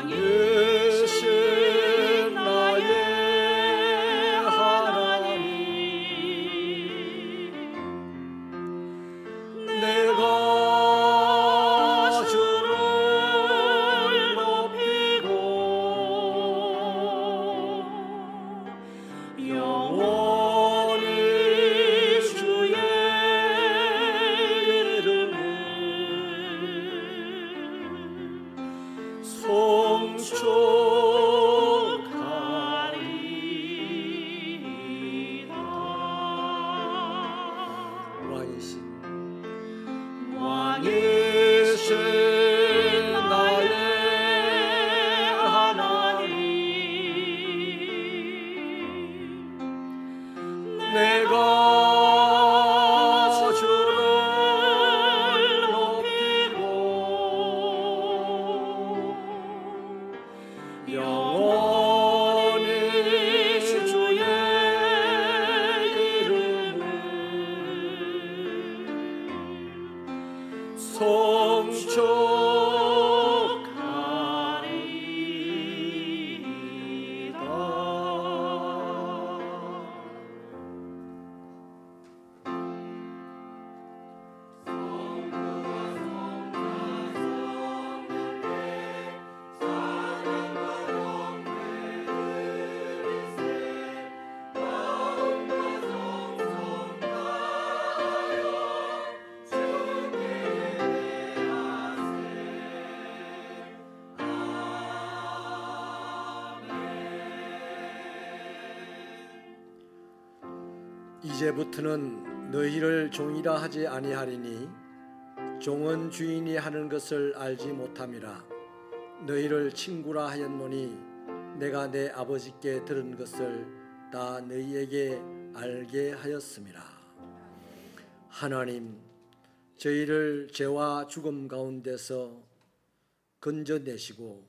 왕이신 나의 하나님, 내가 주를 높이고 영원히 주의 이름을 송축하리이다. 왕이신 나의 하나님, 내가 주를 높이고 영원히 주의 이름을 이제부터는 너희를 종이라 하지 아니하리니 종은 주인이 하는 것을 알지 못함이라. 너희를 친구라 하였노니 내가 내 아버지께 들은 것을 다 너희에게 알게 하였음이라. 하나님, 저희를 죄와 죽음 가운데서 건져내시고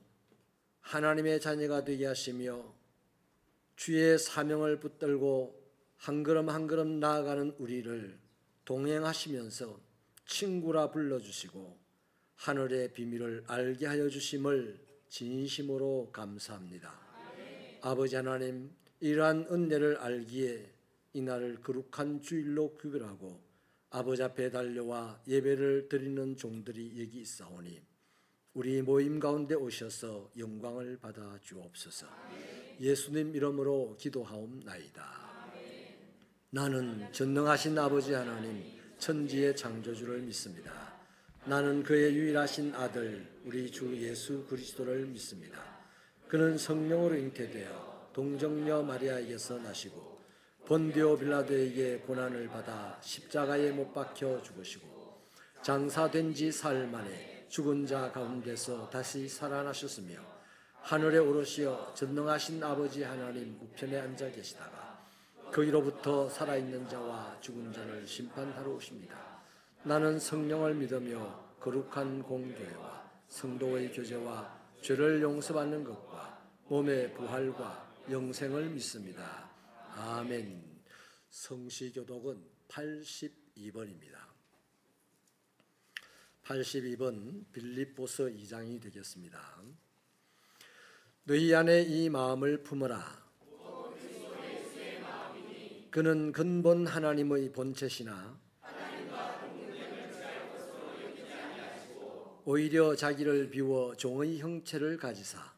하나님의 자녀가 되게 하시며 주의 사명을 붙들고 한 걸음 한 걸음 나아가는 우리를 동행하시면서 친구라 불러주시고 하늘의 비밀을 알게 하여 주심을 진심으로 감사합니다. 아버지 하나님, 이러한 은혜를 알기에 이날을 거룩한 주일로 구별하고 아버지 앞에 달려와 예배를 드리는 종들이 여기 있사오니 우리 모임 가운데 오셔서 영광을 받아 주옵소서. 예수님 이름으로 기도하옵나이다. 나는 전능하신 아버지 하나님 천지의 창조주를 믿습니다. 나는 그의 유일하신 아들 우리 주 예수 그리스도를 믿습니다. 그는 성령으로 잉태되어 동정녀 마리아에게서 나시고 본디오 빌라도에게 고난을 받아 십자가에 못 박혀 죽으시고 장사된 지 사흘 만에 죽은 자 가운데서 다시 살아나셨으며 하늘에 오르시어 전능하신 아버지 하나님 우편에 앉아 계시다가 거기로부터 살아있는 자와 죽은 자를 심판하러 오십니다. 나는 성령을 믿으며 거룩한 공교회와 성도의 교제와 죄를 용서받는 것과 몸의 부활과 영생을 믿습니다. 아멘. 성시교독은 82번입니다. 82번 빌립보서 2장이 되겠습니다. 너희 안에 이 마음을 품어라. 그는 근본 하나님의 본체시나 오히려 자기를 비워 종의 형체를 가지사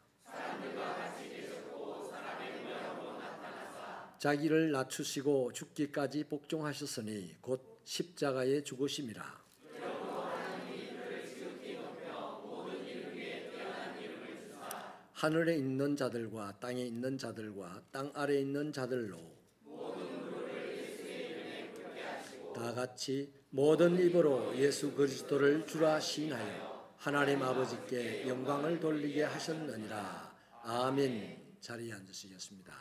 자기를 낮추시고 죽기까지 복종하셨으니 곧 십자가에 죽으심이라. 하늘에 있는 자들과 땅에 있는 자들과 땅 아래에 있는 자들로 다 같이 모든 입으로 예수 그리스도를 주라 시인하여 하나님 아버지께 영광을 돌리게 하셨느니라. 아멘. 자리에 앉으시겠습니다.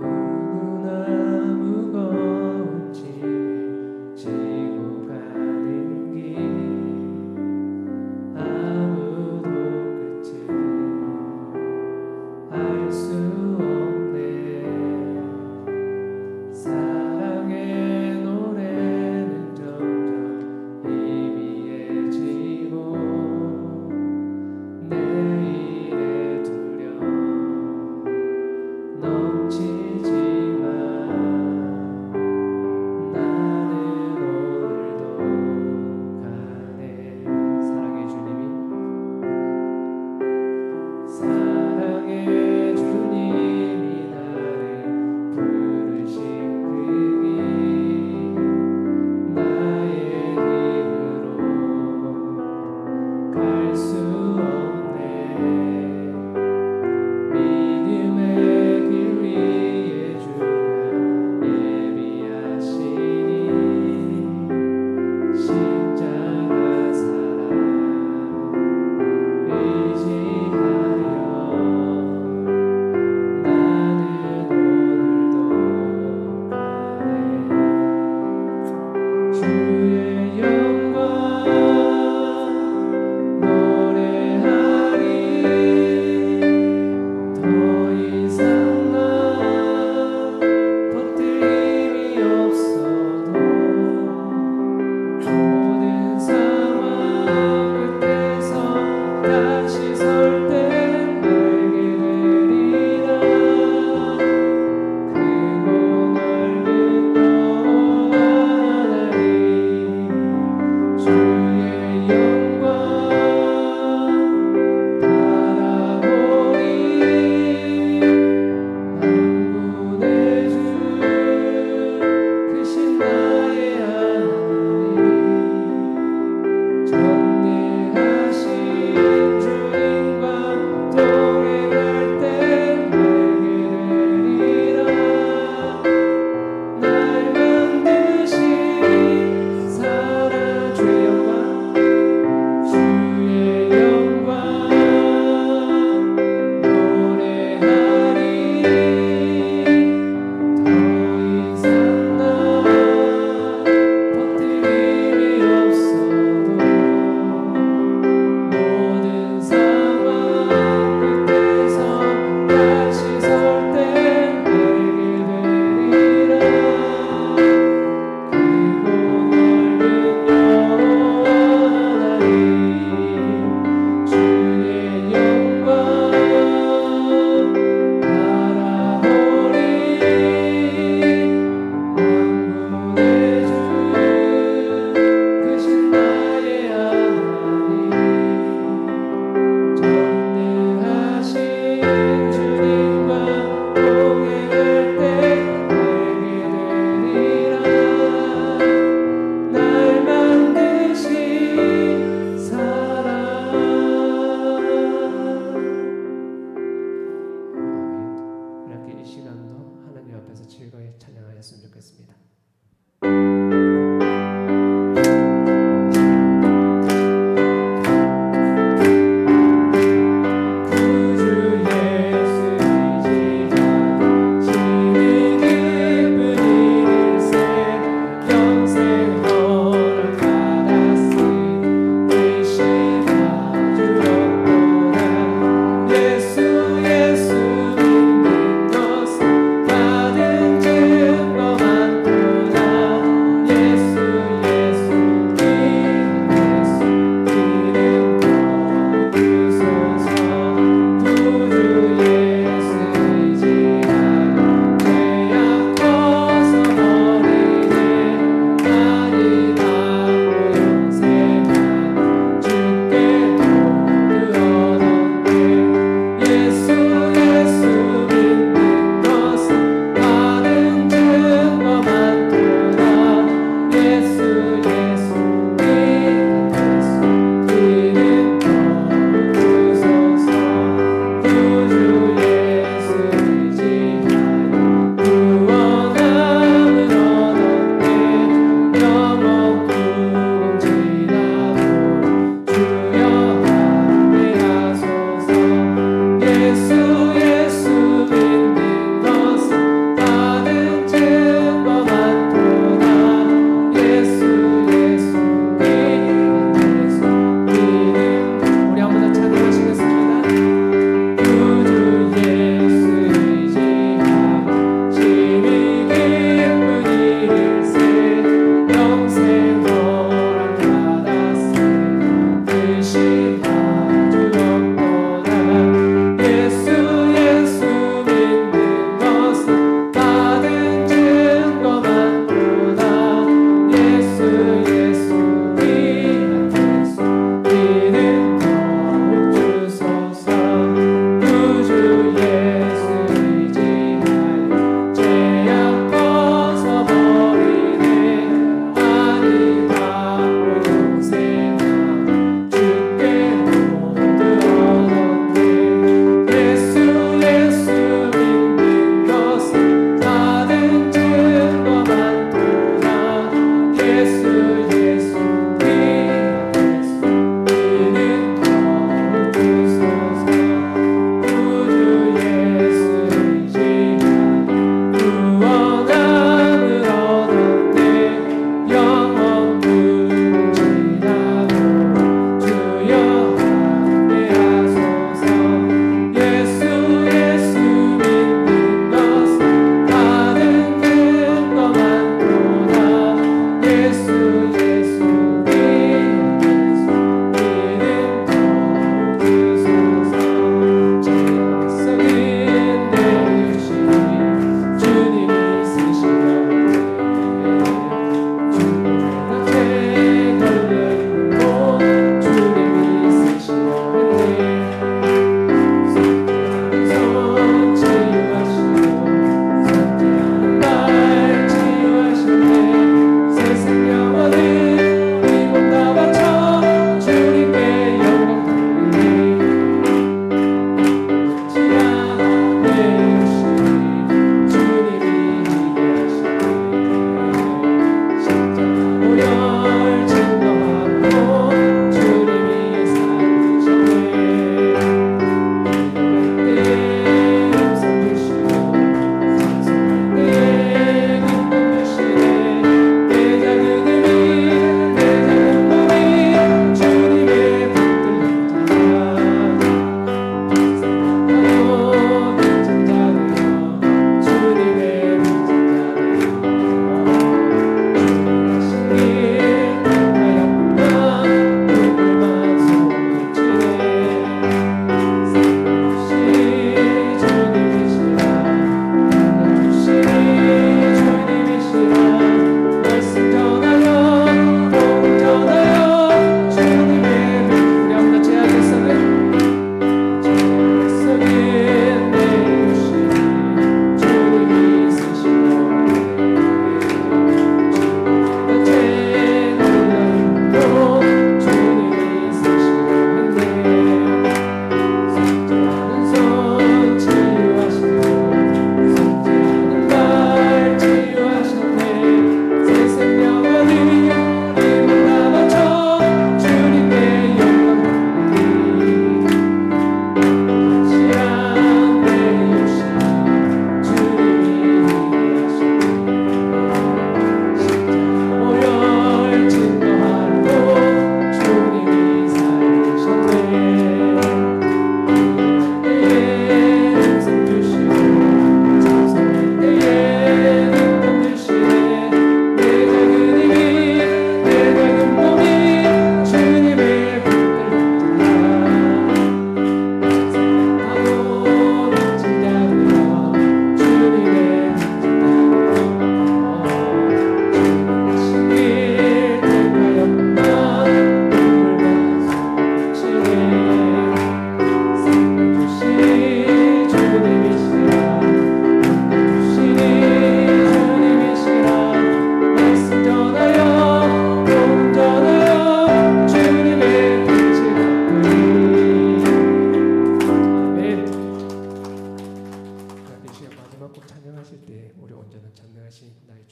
누구나 무거운 짐을 지고 가는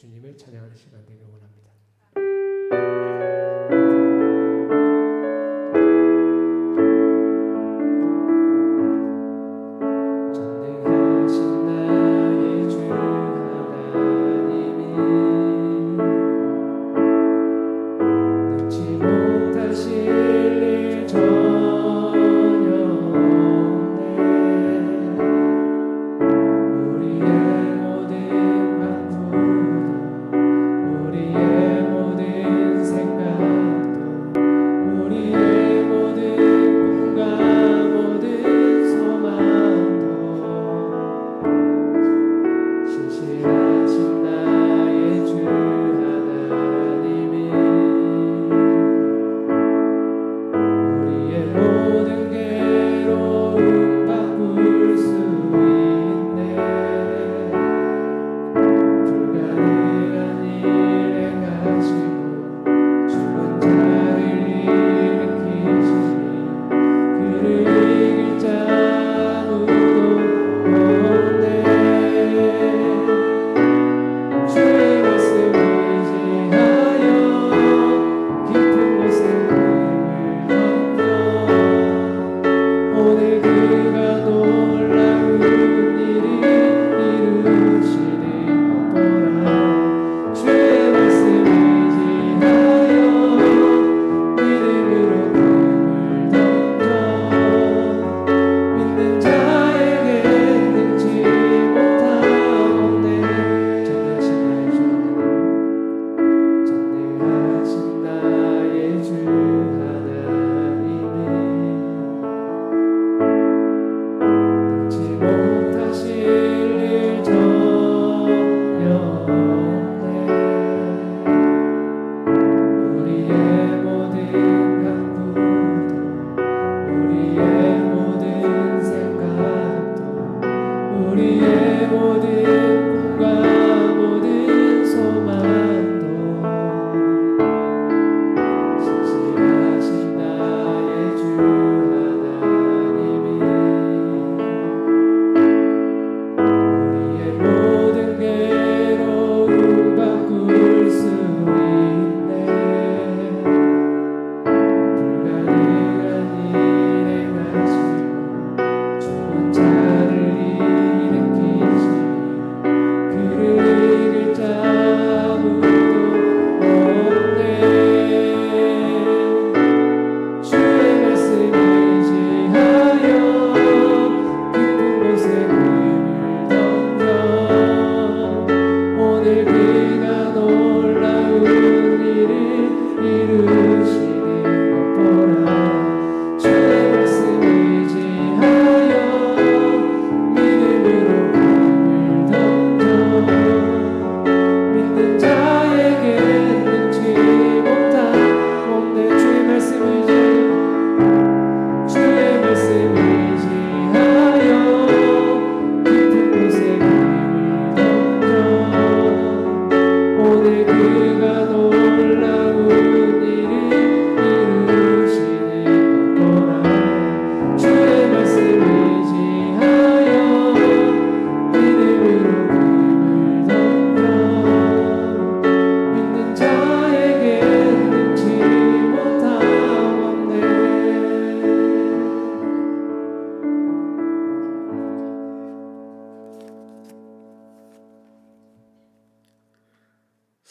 주님을 찬양하는 시간 되길 원합니다.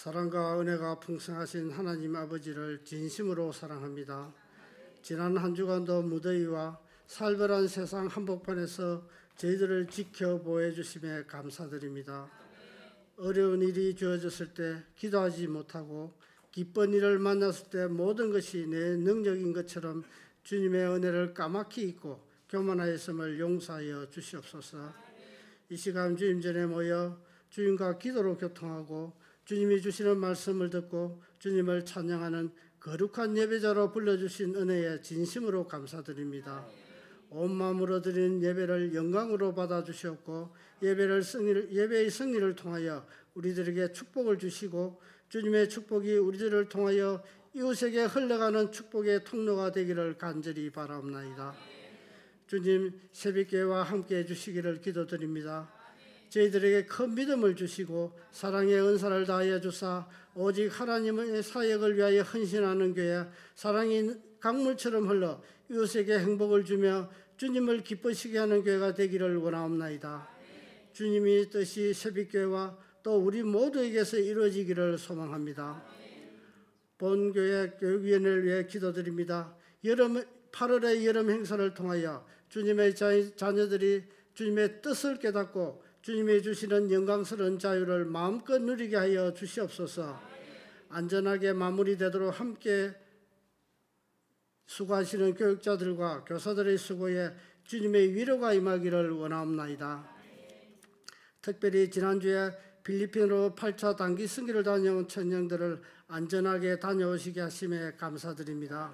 사랑과 은혜가 풍성하신 하나님 아버지를 진심으로 사랑합니다. 지난 한 주간도 무더위와 살벌한 세상 한복판에서 저희들을 지켜보해 주심에 감사드립니다. 어려운 일이 주어졌을 때 기도하지 못하고 기쁜 일을 만났을 때 모든 것이 내 능력인 것처럼 주님의 은혜를 까맣게 잊고 교만하였음을 용서하여 주시옵소서. 이 시간 주님 전에 모여 주님과 기도로 교통하고 주님이 주시는 말씀을 듣고 주님을 찬양하는 거룩한 예배자로 불러주신 은혜에 진심으로 감사드립니다. 온 마음으로 드리는 예배를 영광으로 받아주시옵고 예배의 승리를 통하여 우리들에게 축복을 주시고 주님의 축복이 우리들을 통하여 이웃에게 흘러가는 축복의 통로가 되기를 간절히 바라옵나이다. 주님 새벽기회와 함께 해주시기를 기도드립니다. 저희들에게 큰 믿음을 주시고 사랑의 은사를 다하여 주사 오직 하나님의 사역을 위하여 헌신하는 교회, 사랑이 강물처럼 흘러 이웃에게 행복을 주며 주님을 기쁘시게 하는 교회가 되기를 원하옵나이다. 주님의 뜻이 새벽교회와 또 우리 모두에게서 이루어지기를 소망합니다. 본교회 교육위원회를 위해 기도드립니다. 8월의 여름 행사를 통하여 주님의 자녀들이 주님의 뜻을 깨닫고 주님이 주시는 영광스러운 자유를 마음껏 누리게 하여 주시옵소서. 안전하게 마무리되도록 함께 수고하시는 교육자들과 교사들의 수고에 주님의 위로가 임하기를 원하옵나이다. 특별히 지난주에 필리핀으로 8차 단기 승기를 다녀온 청년들을 안전하게 다녀오시게 하심에 감사드립니다.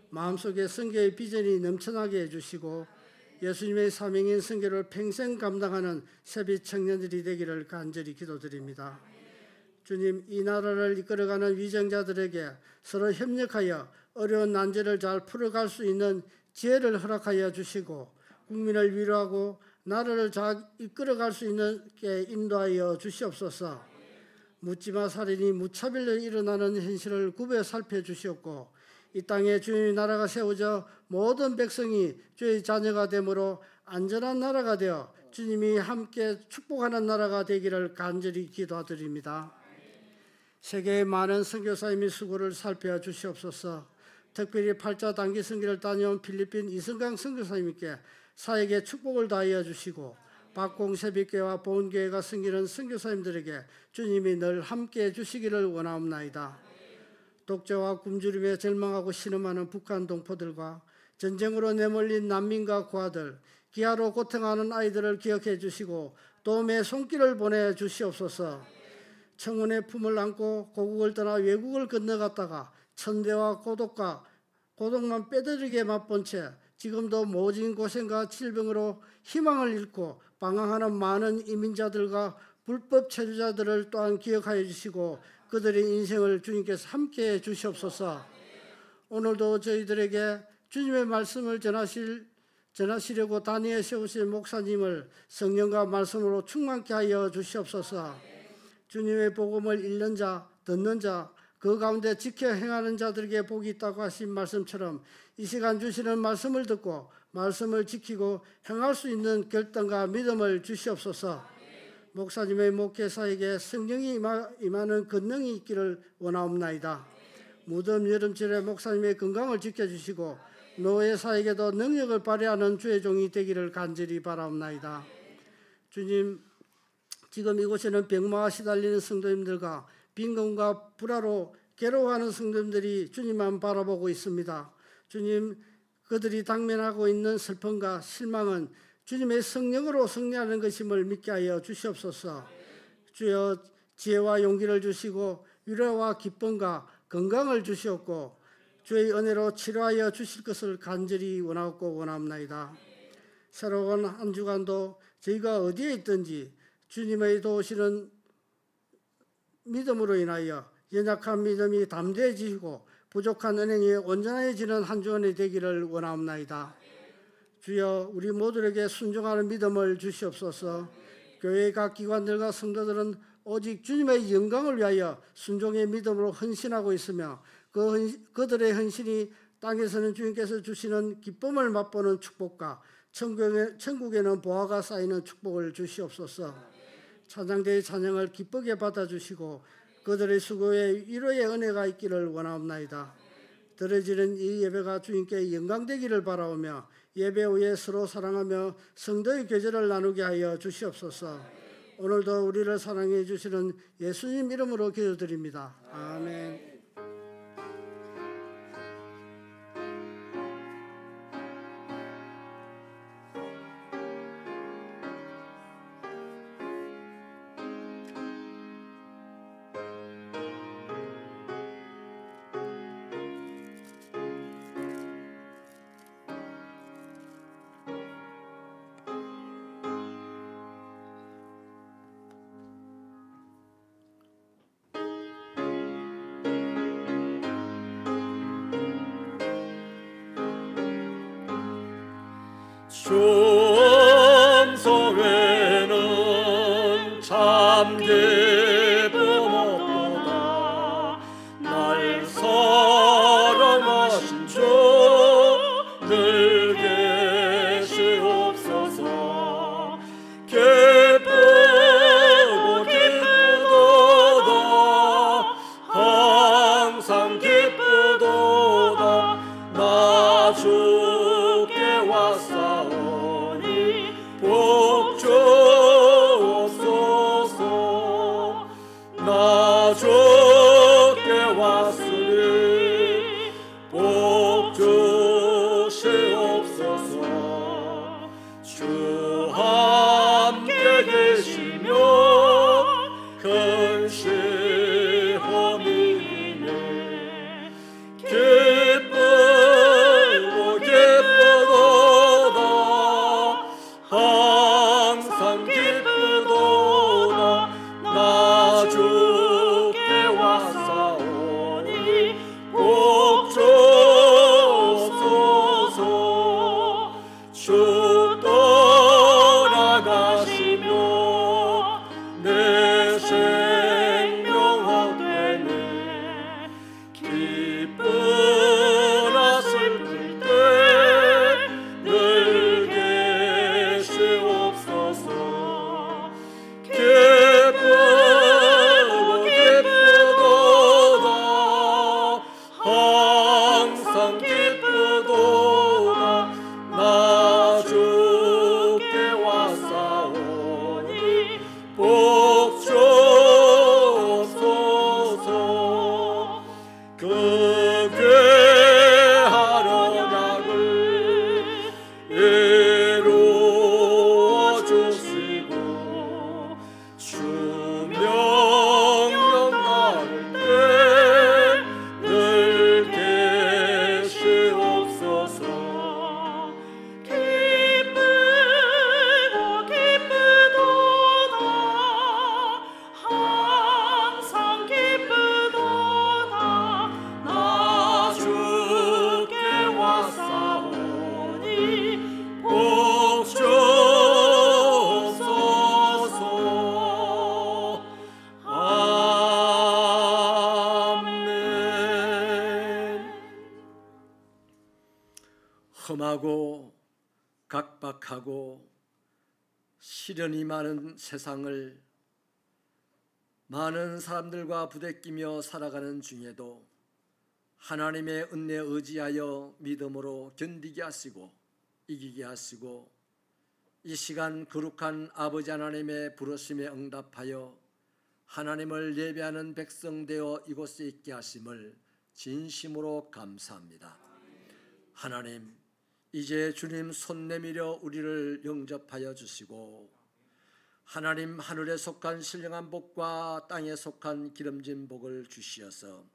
마음속에 선교의 비전이 넘쳐나게 해주시고 예수님의 사명인 선교를 평생 감당하는 세빛 청년들이 되기를 간절히 기도드립니다. 주님, 이 나라를 이끌어가는 위정자들에게 서로 협력하여 어려운 난제를 잘 풀어갈 수 있는 지혜를 허락하여 주시고 국민을 위로하고 나라를 잘 이끌어갈 수 있게 인도하여 주시옵소서. 묻지마 살인이 무차별로 일어나는 현실을 구별 살펴주시옵고 이 땅에 주님의 나라가 세워져 모든 백성이 주의 자녀가 되므로 안전한 나라가 되어 주님이 함께 축복하는 나라가 되기를 간절히 기도드립니다. 세계의 많은 선교사님의 수고를 살펴주시옵소서. 특별히 8차 단기 선교를 다녀온 필리핀 이승강 선교사님께 사역에 축복을 다하여 주시고 박공새벽교회와 보은교회가 섬기는 선교사님들에게 주님이 늘 함께해 주시기를 원하옵나이다. 독재와 굶주림에 절망하고 신음하는 북한 동포들과 전쟁으로 내몰린 난민과 고아들, 기아로 고통하는 아이들을 기억해 주시고 도움의 손길을 보내 주시옵소서. 청혼의 품을 안고 고국을 떠나 외국을 건너갔다가 천대와 고독만 빼드리게 맛본 채 지금도 모진 고생과 질병으로 희망을 잃고 방황하는 많은 이민자들과 불법 체류자들을 또한 기억하여 주시고 그들의 인생을 주님께서 함께해 주시옵소서. 오늘도 저희들에게 주님의 말씀을 전하시려고 단위에 세우신 목사님을 성령과 말씀으로 충만케 하여 주시옵소서. 주님의 복음을 읽는 자, 듣는 자, 그 가운데 지켜 행하는 자들에게 복이 있다고 하신 말씀처럼 이 시간 주시는 말씀을 듣고 말씀을 지키고 행할 수 있는 결단과 믿음을 주시옵소서. 목사님의 목회사에게 성령이 임하는 권능이 있기를 원하옵나이다. 무덤 여름철에 목사님의 건강을 지켜주시고 노예사에게도 능력을 발휘하는 주의 종이 되기를 간절히 바라옵나이다. 주님, 지금 이곳에는 병마와 시달리는 성도님들과 빈곤과 불화로 괴로워하는 성도님들이 주님만 바라보고 있습니다. 주님, 그들이 당면하고 있는 슬픔과 실망은 주님의 성령으로 승리하는 것임을 믿게 하여 주시옵소서. 주여, 지혜와 용기를 주시고 위로와 기쁨과 건강을 주시옵고 주의 은혜로 치료하여 주실 것을 간절히 원하고 원합나이다. 새로운 한 주간도 저희가 어디에 있든지 주님의 도우시는 믿음으로 인하여 연약한 믿음이 담대해지고 부족한 은행이 온전해지는 한 주간이 되기를 원하옵나이다. 주여, 우리 모두에게 순종하는 믿음을 주시옵소서. 교회 각 기관들과 성도들은 오직 주님의 영광을 위하여 순종의 믿음으로 헌신하고 있으며 그들의 헌신이 땅에서는 주님께서 주시는 기쁨을 맛보는 축복과 천국에는 보화가 쌓이는 축복을 주시옵소서. 찬양대의 찬양을 기쁘게 받아주시고 그들의 수고에 위로의 은혜가 있기를 원하옵나이다. 드려지는 이 예배가 주님께 영광되기를 바라오며 예배 후에 서로 사랑하며 성도의 교제를 나누게 하여 주시옵소서. 오늘도 우리를 사랑해 주시는 예수님 이름으로 기도드립니다. 아멘. 좀 성회는 주께 왔으니 복 주시옵소서. 주 함께 계시며 큰 시험이 있네. 기쁘고 기쁘도다 항상 기쁘도다 나 주께 왔사오니 복 주소서. 주 떠나가시며 내 생명 헛되네. 기쁘나 슬플 때 늘 계시옵소서. 기쁘고 기쁘도다 항상 기쁘도다 나 주께 왔사오니 복 주옵소서. 그 귀한 언약을 이루어 주시고 주 명령 나올 때 늘 계시옵소서. 기쁘고 기쁘도다 항상 기쁘도다 나 주께 왔사오니 복 주옵소서. 아멘. 험하고 각박하고 시련이 많은 세상을 많은 사람들과 부대끼며 살아가는 중에도 하나님의 은혜에 의지하여 믿음으로 견디게 하시고 이기게 하시고 이 시간 거룩한 아버지 하나님의 부르심에 응답하여 하나님을 예배하는 백성 되어 이곳에 있게 하심을 진심으로 감사합니다. 하나님, 이제 주님 손 내밀어 우리를 영접하여 주시고 하나님 하늘에 속한 신령한 복과 땅에 속한 기름진 복을 주시어서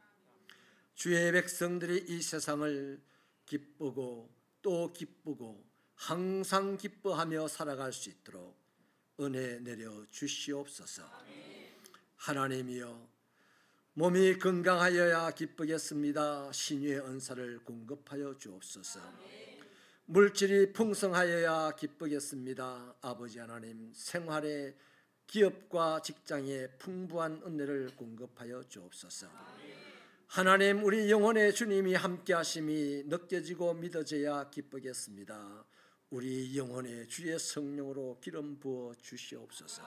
주의 백성들이 이 세상을 기쁘고 또 기쁘고 항상 기뻐하며 살아갈 수 있도록 은혜 내려 주시옵소서. 하나님이여, 몸이 건강하여야 기쁘겠습니다. 신유의 은사를 공급하여 주옵소서. 물질이 풍성하여야 기쁘겠습니다. 아버지 하나님, 생활에 기업과 직장에 풍부한 은혜를 공급하여 주옵소서. 하나님, 우리 영혼의 주님이 함께 하심이 느껴지고 믿어져야 기쁘겠습니다. 우리 영혼의 주의 성령으로 기름 부어 주시옵소서.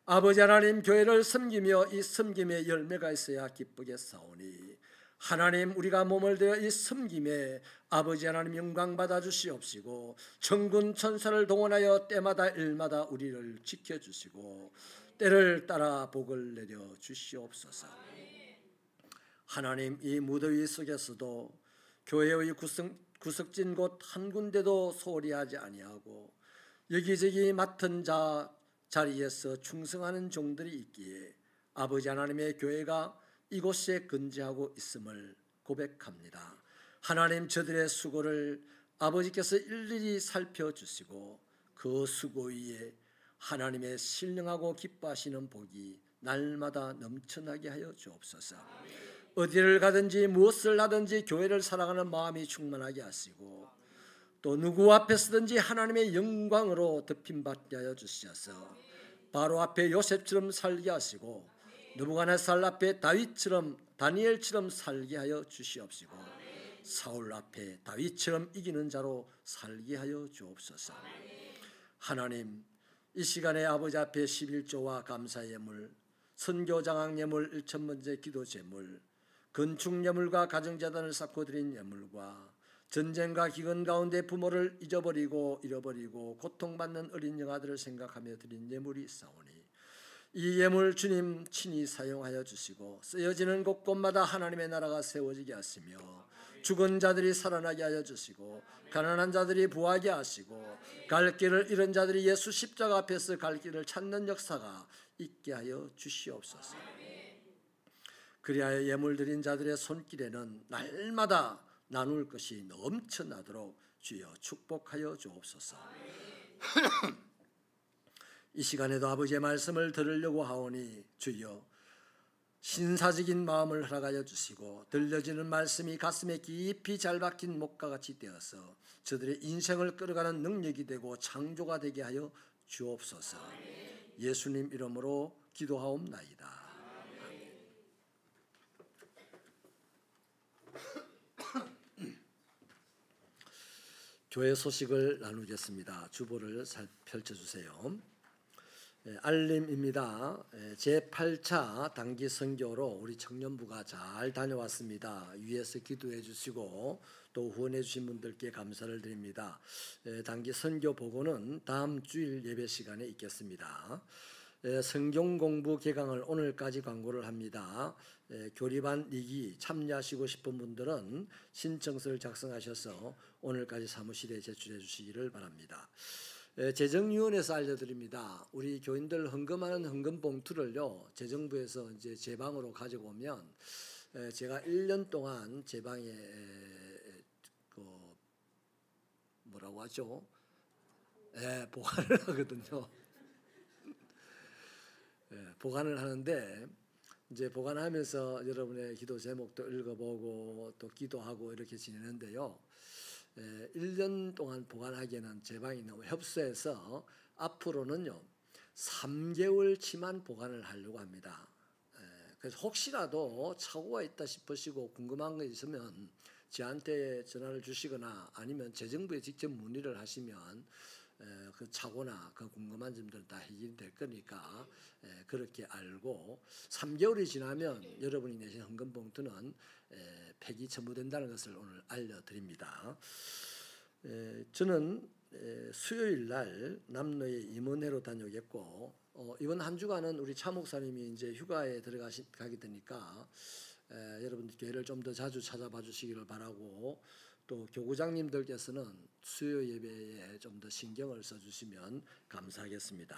아버지 하나님, 교회를 섬기며 이 섬김에 열매가 있어야 기쁘겠사오니 하나님, 우리가 몸을 대어 이 섬김에 아버지 하나님 영광 받아 주시옵시고 천군 천사를 동원하여 때마다 일마다 우리를 지켜주시고 때를 따라 복을 내려 주시옵소서. 하나님, 이 무더위 속에서도 교회의 구석진 곳 한 군데도 소홀히 하지 아니하고 여기저기 맡은 자리에서 충성하는 종들이 있기에 아버지 하나님의 교회가 이곳에 건재하고 있음을 고백합니다. 하나님, 저들의 수고를 아버지께서 일일이 살펴주시고 그 수고 위에 하나님의 신령하고 기뻐하시는 복이 날마다 넘쳐나게 하여 주옵소서. 어디를 가든지 무엇을 하든지 교회를 사랑하는 마음이 충만하게 하시고 또 누구 앞에서든지 하나님의 영광으로 덮임받게 하여 주시옵소서. 바로 앞에 요셉처럼 살게 하시고 느부갓네살 앞에 다니엘처럼 살게 하여 주시옵시고 사울 앞에 다윗처럼 이기는 자로 살게 하여 주옵소서. 하나님, 이 시간에 아버지 앞에 11조와 감사 예물, 선교 장학 예물, 1,000번째 기도 제물, 건축 예물과 가정재단을 쌓고 드린 예물과 전쟁과 기근 가운데 부모를 잃어버리고 고통받는 어린 영아들을 생각하며 드린 예물이 있사오니 이 예물 주님 친히 사용하여 주시고 쓰여지는 곳곳마다 하나님의 나라가 세워지게 하시며 죽은 자들이 살아나게 하여 주시고 가난한 자들이 부하게 하시고 갈 길을 잃은 자들이 예수 십자가 앞에서 갈 길을 찾는 역사가 있게 하여 주시옵소서. 그리하여 예물 드린 자들의 손길에는 날마다 나눌 것이 넘쳐나도록 주여 축복하여 주옵소서. 이 시간에도 아버지의 말씀을 들으려고 하오니 주여 신사적인 마음을 허락하여 주시고 들려지는 말씀이 가슴에 깊이 잘 박힌 목과 같이 되어서 저들의 인생을 끌어가는 능력이 되고 창조가 되게 하여 주옵소서. 예수님 이름으로 기도하옵나이다. 교회 소식을 나누겠습니다. 주보를 펼쳐주세요. 알림입니다. 제8차 단기 선교로 우리 청년부가 잘 다녀왔습니다. 위에서 기도해 주시고 또 후원해 주신 분들께 감사를 드립니다. 단기 선교 보고는 다음 주일 예배 시간에 있겠습니다. 성경 공부 개강을 오늘까지 광고를 합니다. 교리반 2기 참여하시고 싶은 분들은 신청서를 작성하셔서 오늘까지 사무실에 제출해 주시기를 바랍니다. 재정위원회에서 알려드립니다. 우리 교인들 헌금하는 헌금 봉투를요, 재정부에서 이제 제 방으로 가져오면 제가 1년 동안 제 방에 뭐라고 하죠? 보관을 하거든요. 보관을 하는데 이제 보관하면서 여러분의 기도 제목도 읽어보고 또 기도하고 이렇게 지내는데요. 1년 동안 보관하기에는 제 방이 너무 협소해서 앞으로는요 3개월치만 보관을 하려고 합니다. 그래서 혹시라도 착오가 있다 싶으시고 궁금한 거 있으면 저한테 전화를 주시거나 아니면 재정부에 직접 문의를 하시면 그 착오나 그 궁금한 점들은 다 해결이 될 거니까 그렇게 알고 3개월이 지나면 여러분이 내신 헌금 봉투는 폐기 처분된다는 것을 오늘 알려드립니다. 저는 수요일 날 남로에 임원회로 다녀오겠고 이번 한 주간은 우리 차 목사님이 이제 휴가에 가게 되니까 여러분들 교회를 좀 더 자주 찾아봐 주시기를 바라고 또 교구장님들께서는 수요 예배에 좀 더 신경을 써주시면 감사하겠습니다.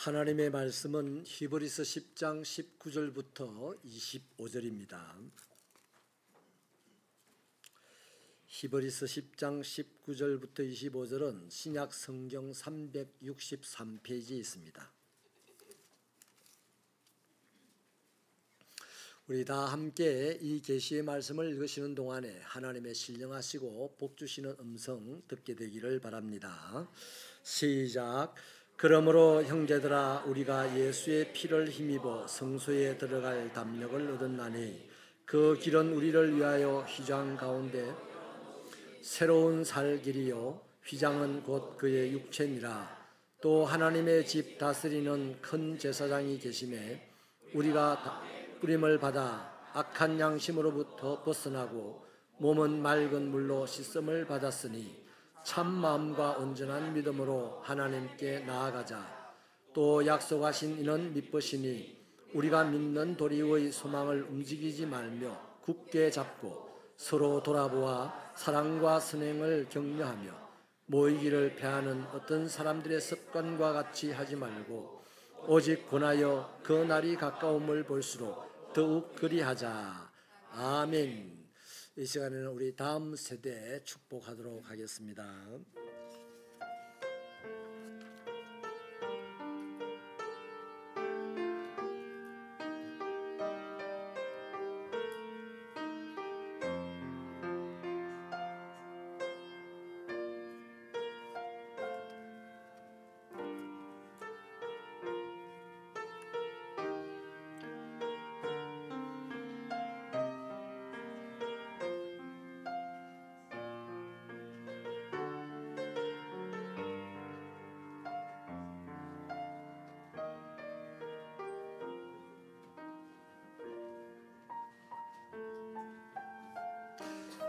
하나님의 말씀은 히브리서 10장 19절부터 25절입니다. 히브리서 10장 19절부터 25절은 신약 성경 363페이지에 있습니다. 우리 다 함께 이 계시의 말씀을 읽으시는 동안에 하나님의 신령하시고 복 주시는 음성 듣게 되기를 바랍니다. 시작. 그러므로 형제들아, 우리가 예수의 피를 힘입어 성소에 들어갈 담력을 얻었나니 그 길은 우리를 위하여 휘장 가운데 새로운 살 길이요 휘장은 곧 그의 육체니라. 또 하나님의 집 다스리는 큰 제사장이 계심에 우리가 뿌림을 받아 악한 양심으로부터 벗어나고 몸은 맑은 물로 씻음을 받았으니 참 마음과 온전한 믿음으로 하나님께 나아가자. 또 약속하신 이는 미쁘시니 우리가 믿는 도리의 소망을 움직이지 말며 굳게 잡고 서로 돌아보아 사랑과 선행을 격려하며 모이기를 패하는 어떤 사람들의 습관과 같이 하지 말고 오직 권하여 그 날이 가까움을 볼수록 더욱 그리하자. 아멘. 이 시간에는 우리 다음 세대 축복하도록 하겠습니다.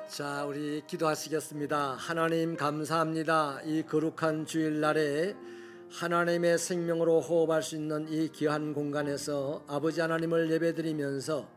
자, 우리 기도하시겠습니다. 하나님 감사합니다. 이 거룩한 주일날에 하나님의 생명으로 호흡할 수 있는 이 귀한 공간에서 아버지 하나님을 예배드리면서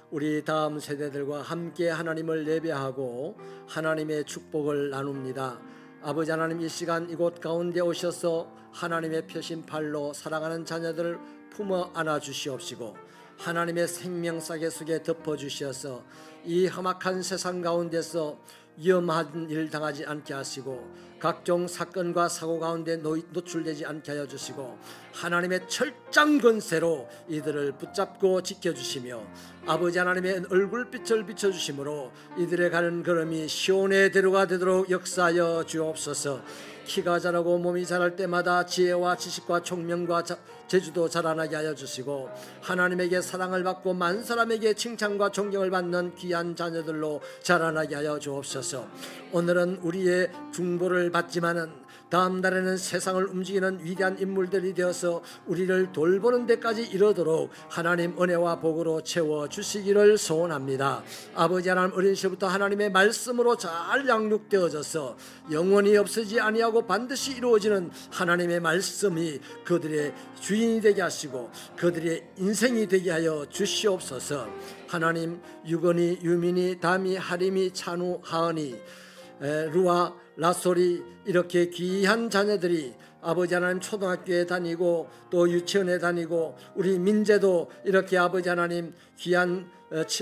우리 다음 세대들과 함께 하나님을 예배하고 하나님의 축복을 나눕니다. 아버지 하나님, 이 시간 이곳 가운데 오셔서 하나님의 펴신 팔로 살아가는 자녀들을 품어 안아 주시옵시고 하나님의 생명싸개 속에 덮어주셔서 이 험악한 세상 가운데서 위험한 일 당하지 않게 하시고 각종 사건과 사고 가운데 노출되지 않게 하여 주시고 하나님의 철장 권세로 이들을 붙잡고 지켜주시며 아버지 하나님의 얼굴빛을 비춰주심으로 이들의 가는 걸음이 시온의 대로가 되도록 역사하여 주옵소서. 키가 자라고 몸이 자랄 때마다 지혜와 지식과 총명과 재주도 자라나게 하여 주시고 하나님에게 사랑을 받고 만사람에게 칭찬과 존경을 받는 귀한 자녀들로 자라나게 하여 주옵소서. 오늘은 우리의 중보를 받지만은 다음 날에는 세상을 움직이는 위대한 인물들이 되어서 우리를 돌보는 데까지 이르도록 하나님 은혜와 복으로 채워주시기를 소원합니다. 아버지 하나님, 어린 시절부터 하나님의 말씀으로 잘 양육되어져서 영원히 없어지지 아니하고 반드시 이루어지는 하나님의 말씀이 그들의 주인이 되게 하시고 그들의 인생이 되게 하여 주시옵소서. 하나님, 유건이, 유민이, 다미, 하림이, 찬우, 하은이, 루아, 라솔이 이렇게 귀한 자녀들이 아버지 하나님 초등학교에 다니고 또 유치원에 다니고 우리 민재도 이렇게 아버지 하나님 귀한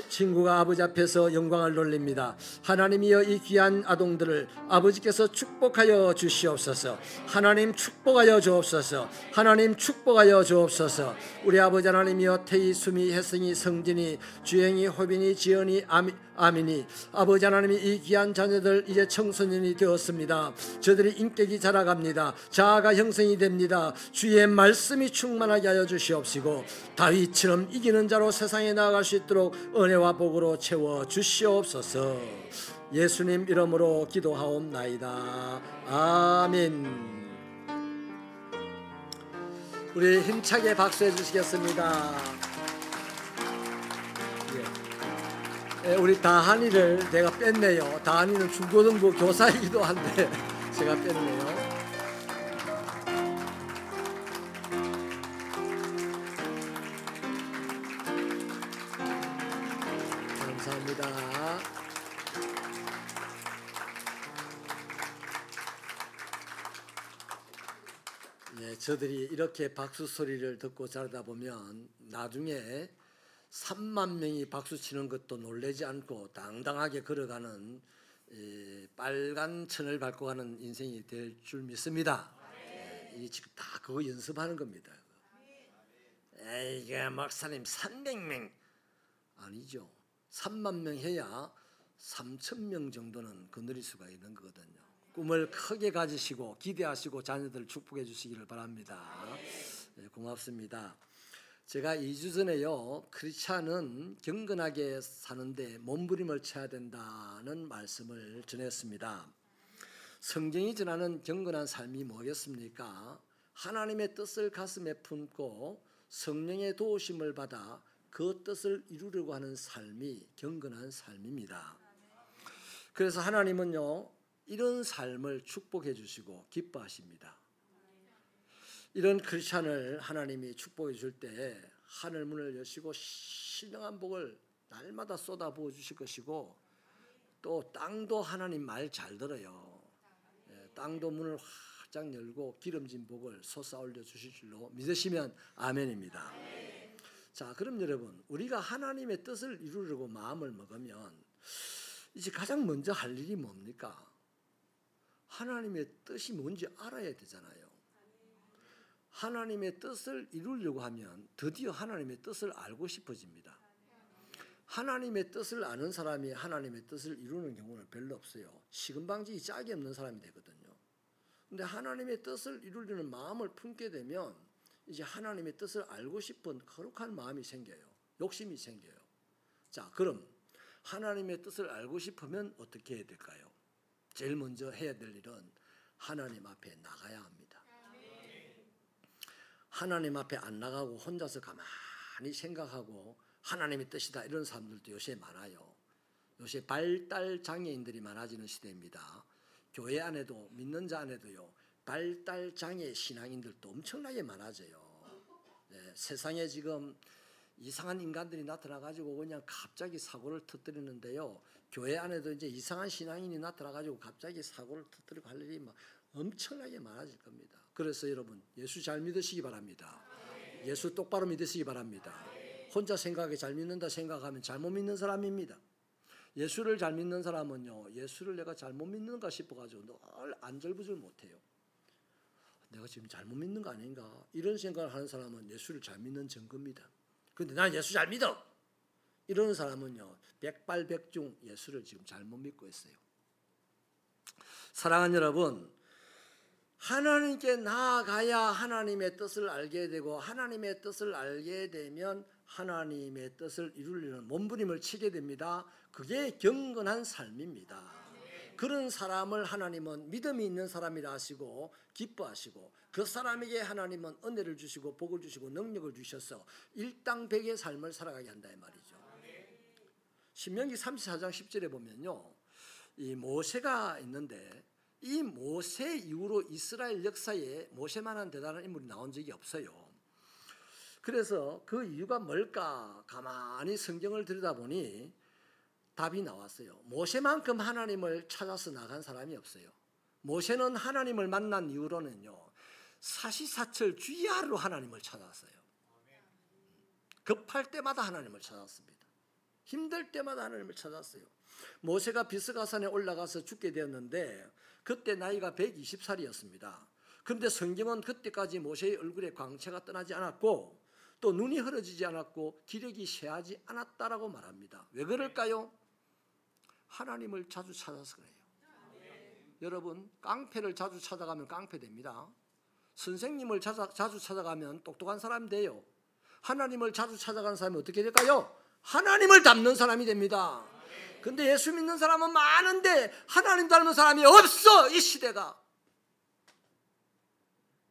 친구가 아버지 앞에서 영광을 돌립니다. 하나님이여, 이 귀한 아동들을 아버지께서 축복하여 주시옵소서. 하나님 축복하여 주옵소서. 하나님 축복하여 주옵소서. 우리 아버지 하나님이여, 태희, 수미, 혜승이, 성진이, 주영이, 호빈이, 지연이, 아민이 아버지 하나님이 이 귀한 자녀들 이제 청소년이 되었습니다. 저들이 인격이 자라갑니다. 자아가 형성이 됩니다. 주의 말씀이 충만하게 하여 주시옵시고 다윗처럼 이기는 자로 세상에 나아갈 수 있도록 은혜와 복으로 채워 주시옵소서. 예수님 이름으로 기도하옵나이다. 아멘. 우리 힘차게 박수해 주시겠습니다. 우리 다한이를 내가 뺐네요. 다한이는 중고등부 교사이기도 한데 제가 뺐네요. 감사합니다. 네, 저들이 이렇게 박수 소리를 듣고 자라다 보면 나중에 3만 명이 박수 치는 것도 놀라지 않고 당당하게 걸어가는 빨간 천을 밟고 가는 인생이 될 줄 믿습니다. 이 지금 다 그거 연습하는 겁니다. 에이, 목사님 300명 아니죠. 3만 명 해야 3,000명 정도는 거느릴 수가 있는 거거든요. 꿈을 크게 가지시고 기대하시고 자녀들을 축복해 주시기를 바랍니다. 네, 고맙습니다. 제가 2주 전에요, 크리스찬은 경건하게 사는데 몸부림을 쳐야 된다는 말씀을 전했습니다. 성경이 전하는 경건한 삶이 뭐겠습니까? 하나님의 뜻을 가슴에 품고 성령의 도우심을 받아 그 뜻을 이루려고 하는 삶이 경건한 삶입니다. 그래서 하나님은요, 이런 삶을 축복해 주시고 기뻐하십니다. 이런 크리스찬을 하나님이 축복해 줄 때 하늘 문을 여시고 신령한 복을 날마다 쏟아부어 주실 것이고, 또 땅도 하나님 말 잘 들어요. 땅도 문을 활짝 열고 기름진 복을 솟아 올려 주실 줄로 믿으시면 아멘입니다. 자, 그럼 여러분, 우리가 하나님의 뜻을 이루려고 마음을 먹으면 이제 가장 먼저 할 일이 뭡니까? 하나님의 뜻이 뭔지 알아야 되잖아요. 하나님의 뜻을 이루려고 하면 드디어 하나님의 뜻을 알고 싶어집니다. 하나님의 뜻을 아는 사람이 하나님의 뜻을 이루는 경우는 별로 없어요. 식은방지 짝이 없는 사람이 되거든요. 근데 하나님의 뜻을 이루려는 마음을 품게 되면 이제 하나님의 뜻을 알고 싶은 거룩한 마음이 생겨요. 욕심이 생겨요. 자, 그럼 하나님의 뜻을 알고 싶으면 어떻게 해야 될까요? 제일 먼저 해야 될 일은 하나님 앞에 나가야 합니다. 하나님 앞에 안 나가고 혼자서 가만히 생각하고 하나님의 뜻이다 이런 사람들도 요새 많아요. 요새 발달 장애인들이 많아지는 시대입니다. 교회 안에도 믿는 자 안에도요, 발달 장애 신앙인들도 엄청나게 많아져요. 네, 세상에 지금 이상한 인간들이 나타나가지고 그냥 갑자기 사고를 터뜨리는데요, 교회 안에도 이제 이상한 신앙인이 나타나가지고 갑자기 사고를 터뜨리고 할 일이 막 엄청나게 많아질 겁니다. 그래서 여러분, 예수 잘 믿으시기 바랍니다. 예수 똑바로 믿으시기 바랍니다. 혼자 생각에 잘 믿는다 생각하면 잘못 믿는 사람입니다. 예수를 잘 믿는 사람은요, 예수를 내가 잘못 믿는가 싶어가지고 늘 안절부절 못해요. 내가 지금 잘못 믿는 거 아닌가 이런 생각을 하는 사람은 예수를 잘 믿는 증거입니다. 그런데 난 예수 잘 믿어 이러는 사람은요, 백발백중 예수를 지금 잘못 믿고 있어요. 사랑하는 여러분, 하나님께 나아가야 하나님의 뜻을 알게 되고, 하나님의 뜻을 알게 되면 하나님의 뜻을 이루려는 몸부림을 치게 됩니다. 그게 경건한 삶입니다. 그런 사람을 하나님은 믿음이 있는 사람이라 하시고 기뻐하시고, 그 사람에게 하나님은 은혜를 주시고 복을 주시고 능력을 주셔서 일당백의 삶을 살아가게 한다 이 말이죠. 신명기 34장 10절에 보면요, 이 모세가 있는데 이 모세 이후로 이스라엘 역사에 모세만한 대단한 인물이 나온 적이 없어요. 그래서 그 이유가 뭘까 가만히 성경을 들여다보니 답이 나왔어요. 모세만큼 하나님을 찾아서 나간 사람이 없어요. 모세는 하나님을 만난 이후로는요, 사시사철 주야로 하나님을 찾았어요. 급할 때마다 하나님을 찾았습니다. 힘들 때마다 하나님을 찾았어요. 모세가 비스가산에 올라가서 죽게 되었는데 그때 나이가 120살이었습니다. 그런데 성경은 그때까지 모세의 얼굴에 광채가 떠나지 않았고 또 눈이 흐려지지 않았고 기력이 쇠하지 않았다라고 말합니다. 왜 그럴까요? 하나님을 자주 찾아서 그래요. 여러분, 깡패를 자주 찾아가면 깡패 됩니다. 선생님을 자주 찾아가면 똑똑한 사람이 돼요. 하나님을 자주 찾아가는 사람이 어떻게 될까요? 하나님을 닮는 사람이 됩니다. 근데 예수 믿는 사람은 많은데 하나님 닮은 사람이 없어, 이 시대가.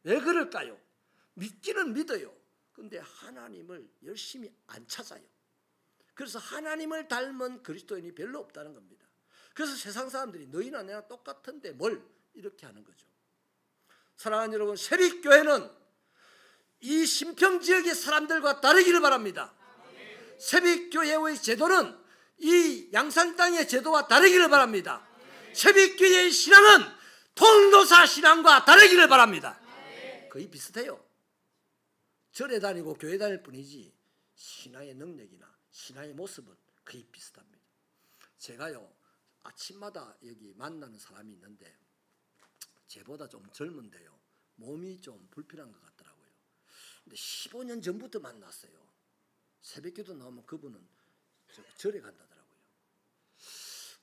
왜 그럴까요? 믿기는 믿어요. 근데 하나님을 열심히 안 찾아요. 그래서 하나님을 닮은 그리스도인이 별로 없다는 겁니다. 그래서 세상 사람들이 너희나 내나 똑같은데 뭘 이렇게 하는 거죠. 사랑하는 여러분, 새빛교회는 이 신평지역의 사람들과 다르기를 바랍니다. 새빛교회의 제도는 이 양산 땅의 제도와 다르기를 바랍니다. 새빛교회의 신앙은 통도사 신앙과 다르기를 바랍니다. 거의 비슷해요. 절에 다니고 교회 다닐 뿐이지 신앙의 능력이나 신앙의 모습은 거의 비슷합니다. 제가요 아침마다 여기 만나는 사람이 있는데 제보다 좀 젊은데요 몸이 좀 불편한 것 같더라고요. 근데 15년 전부터 만났어요. 새벽기도 나오면 그분은 절에 간다더라고요.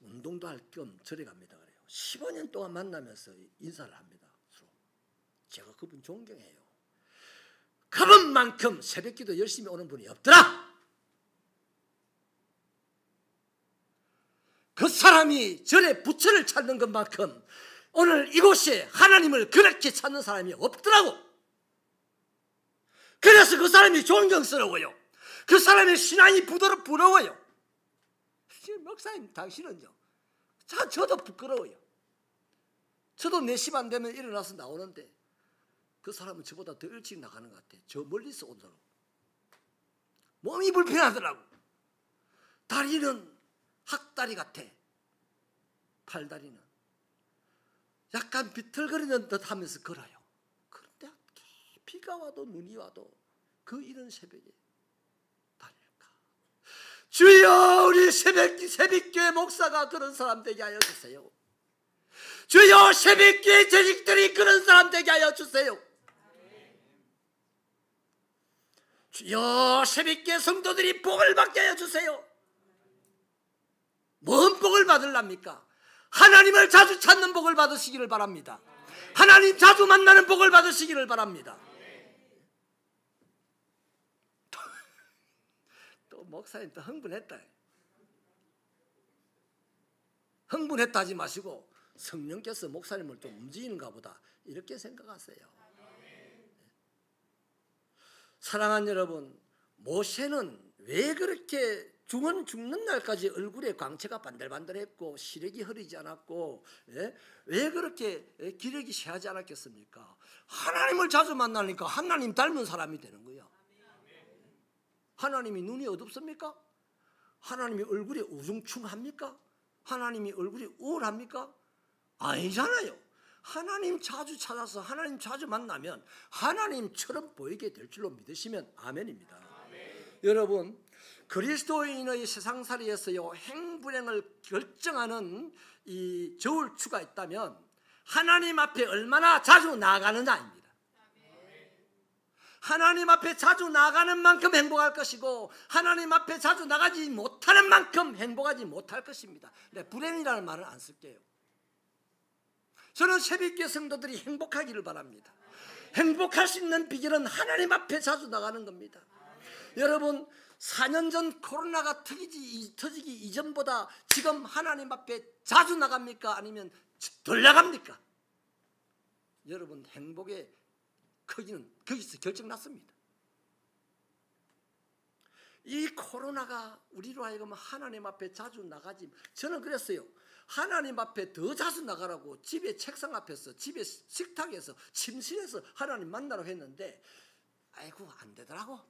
운동도 할 겸 절에 갑니다 그래요. 15년 동안 만나면서 인사를 합니다. 서로. 제가 그분 존경해요. 그분만큼 새벽기도 열심히 오는 분이 없더라. 그 사람이 절에 부처를 찾는 것만큼 오늘 이곳에 하나님을 그렇게 찾는 사람이 없더라고. 그래서 그 사람이 존경스러워요. 그 사람의 신앙이 부러워요. 목사님 당신은요? 저도 부끄러워요. 저도 4시 반 되면 일어나서 나오는데 그 사람은 저보다 더 일찍 나가는 것 같아요. 저 멀리서 오더라고. 몸이 불편하더라고. 다리는 학다리 같아. 팔다리는 약간 비틀거리는 듯 하면서 걸어요. 그런데 비가 와도 눈이 와도 그 이른 새벽에 달릴까. 주여 우리 새벽교회 목사가 그런 사람 되게 하여 주세요. 주여 새벽교회 재직들이 그런 사람 되게 하여 주세요. 주여 새벽교회 성도들이 복을 받게 하여 주세요. 뭔 복을 받으랍니까? 하나님을 자주 찾는 복을 받으시기를 바랍니다. 하나님 자주 만나는 복을 받으시기를 바랍니다. 또 목사님 또 흥분했다. 흥분했다 하지 마시고 성령께서 목사님을 좀 움직이는가 보다 이렇게 생각하세요. 사랑하는 여러분, 모세는 왜 그렇게 죽는 날까지 얼굴에 광채가 반들반들했고 시력이 흐리지 않았고 왜 그렇게 기력이 쇠하지 않았겠습니까? 하나님을 자주 만나니까 하나님 닮은 사람이 되는 거예요. 하나님이 눈이 어둡습니까? 하나님이 얼굴이 우중충합니까? 하나님이 얼굴이 우울합니까? 아니잖아요. 하나님 자주 찾아서 하나님 자주 만나면 하나님처럼 보이게 될 줄로 믿으시면 아멘입니다. 여러분, 그리스도인의 세상살이에서요 행불행을 결정하는 이 저울추가 있다면 하나님 앞에 얼마나 자주 나아가느냐입니다. 하나님 앞에 자주 나가는 만큼 행복할 것이고 하나님 앞에 자주 나가지 못하는 만큼 행복하지 못할 것입니다. 네, 불행이라는 말은 안 쓸게요. 저는 새벽교회 성도들이 행복하기를 바랍니다. 행복할 수 있는 비결은 하나님 앞에 자주 나가는 겁니다. 여러분, 4년 전 코로나가 터지기 이전보다 지금 하나님 앞에 자주 나갑니까? 아니면 덜 나갑니까? 여러분, 행복의 크기는 거기서 결정났습니다. 이 코로나가 우리로 하여금 하나님 앞에 자주 나가지, 저는 그랬어요. 하나님 앞에 더 자주 나가라고 집에 책상 앞에서, 집에 식탁에서, 침실에서 하나님 만나라고 했는데 아이고 안 되더라고.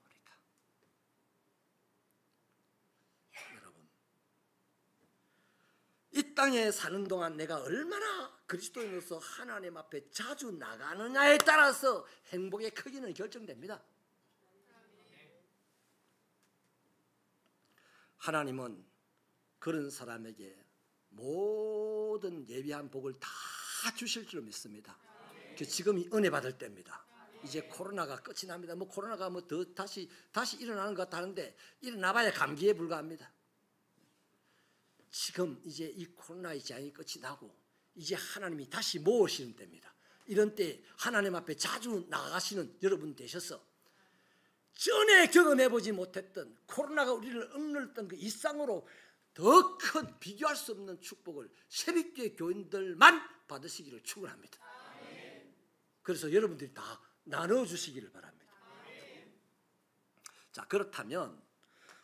그러니까 여러분, 이 땅에 사는 동안 내가 얼마나 그리스도인으로서 하나님 앞에 자주 나가느냐에 따라서 행복의 크기는 결정됩니다. 하나님은 그런 사람에게 모든 예비한 복을 다 주실 줄 믿습니다. 지금이 은혜 받을 때입니다. 이제 코로나가 끝이 납니다. 뭐 코로나가 뭐 더 다시 일어나는 것 같다는데 일어나봐야 감기에 불과합니다. 지금 이제 이 코로나의 재앙이 끝이 나고 이제 하나님이 다시 모으시는 때입니다. 이런 때 하나님 앞에 자주 나가시는 여러분 되셔서 전에 경험해보지 못했던 코로나가 우리를 억눌렀던 그 일상으로 더 큰 비교할 수 없는 축복을 새벽교회 교인들만 받으시기를 축원합니다. 그래서 여러분들이 다 나눠주시기를 바랍니다. 자, 그렇다면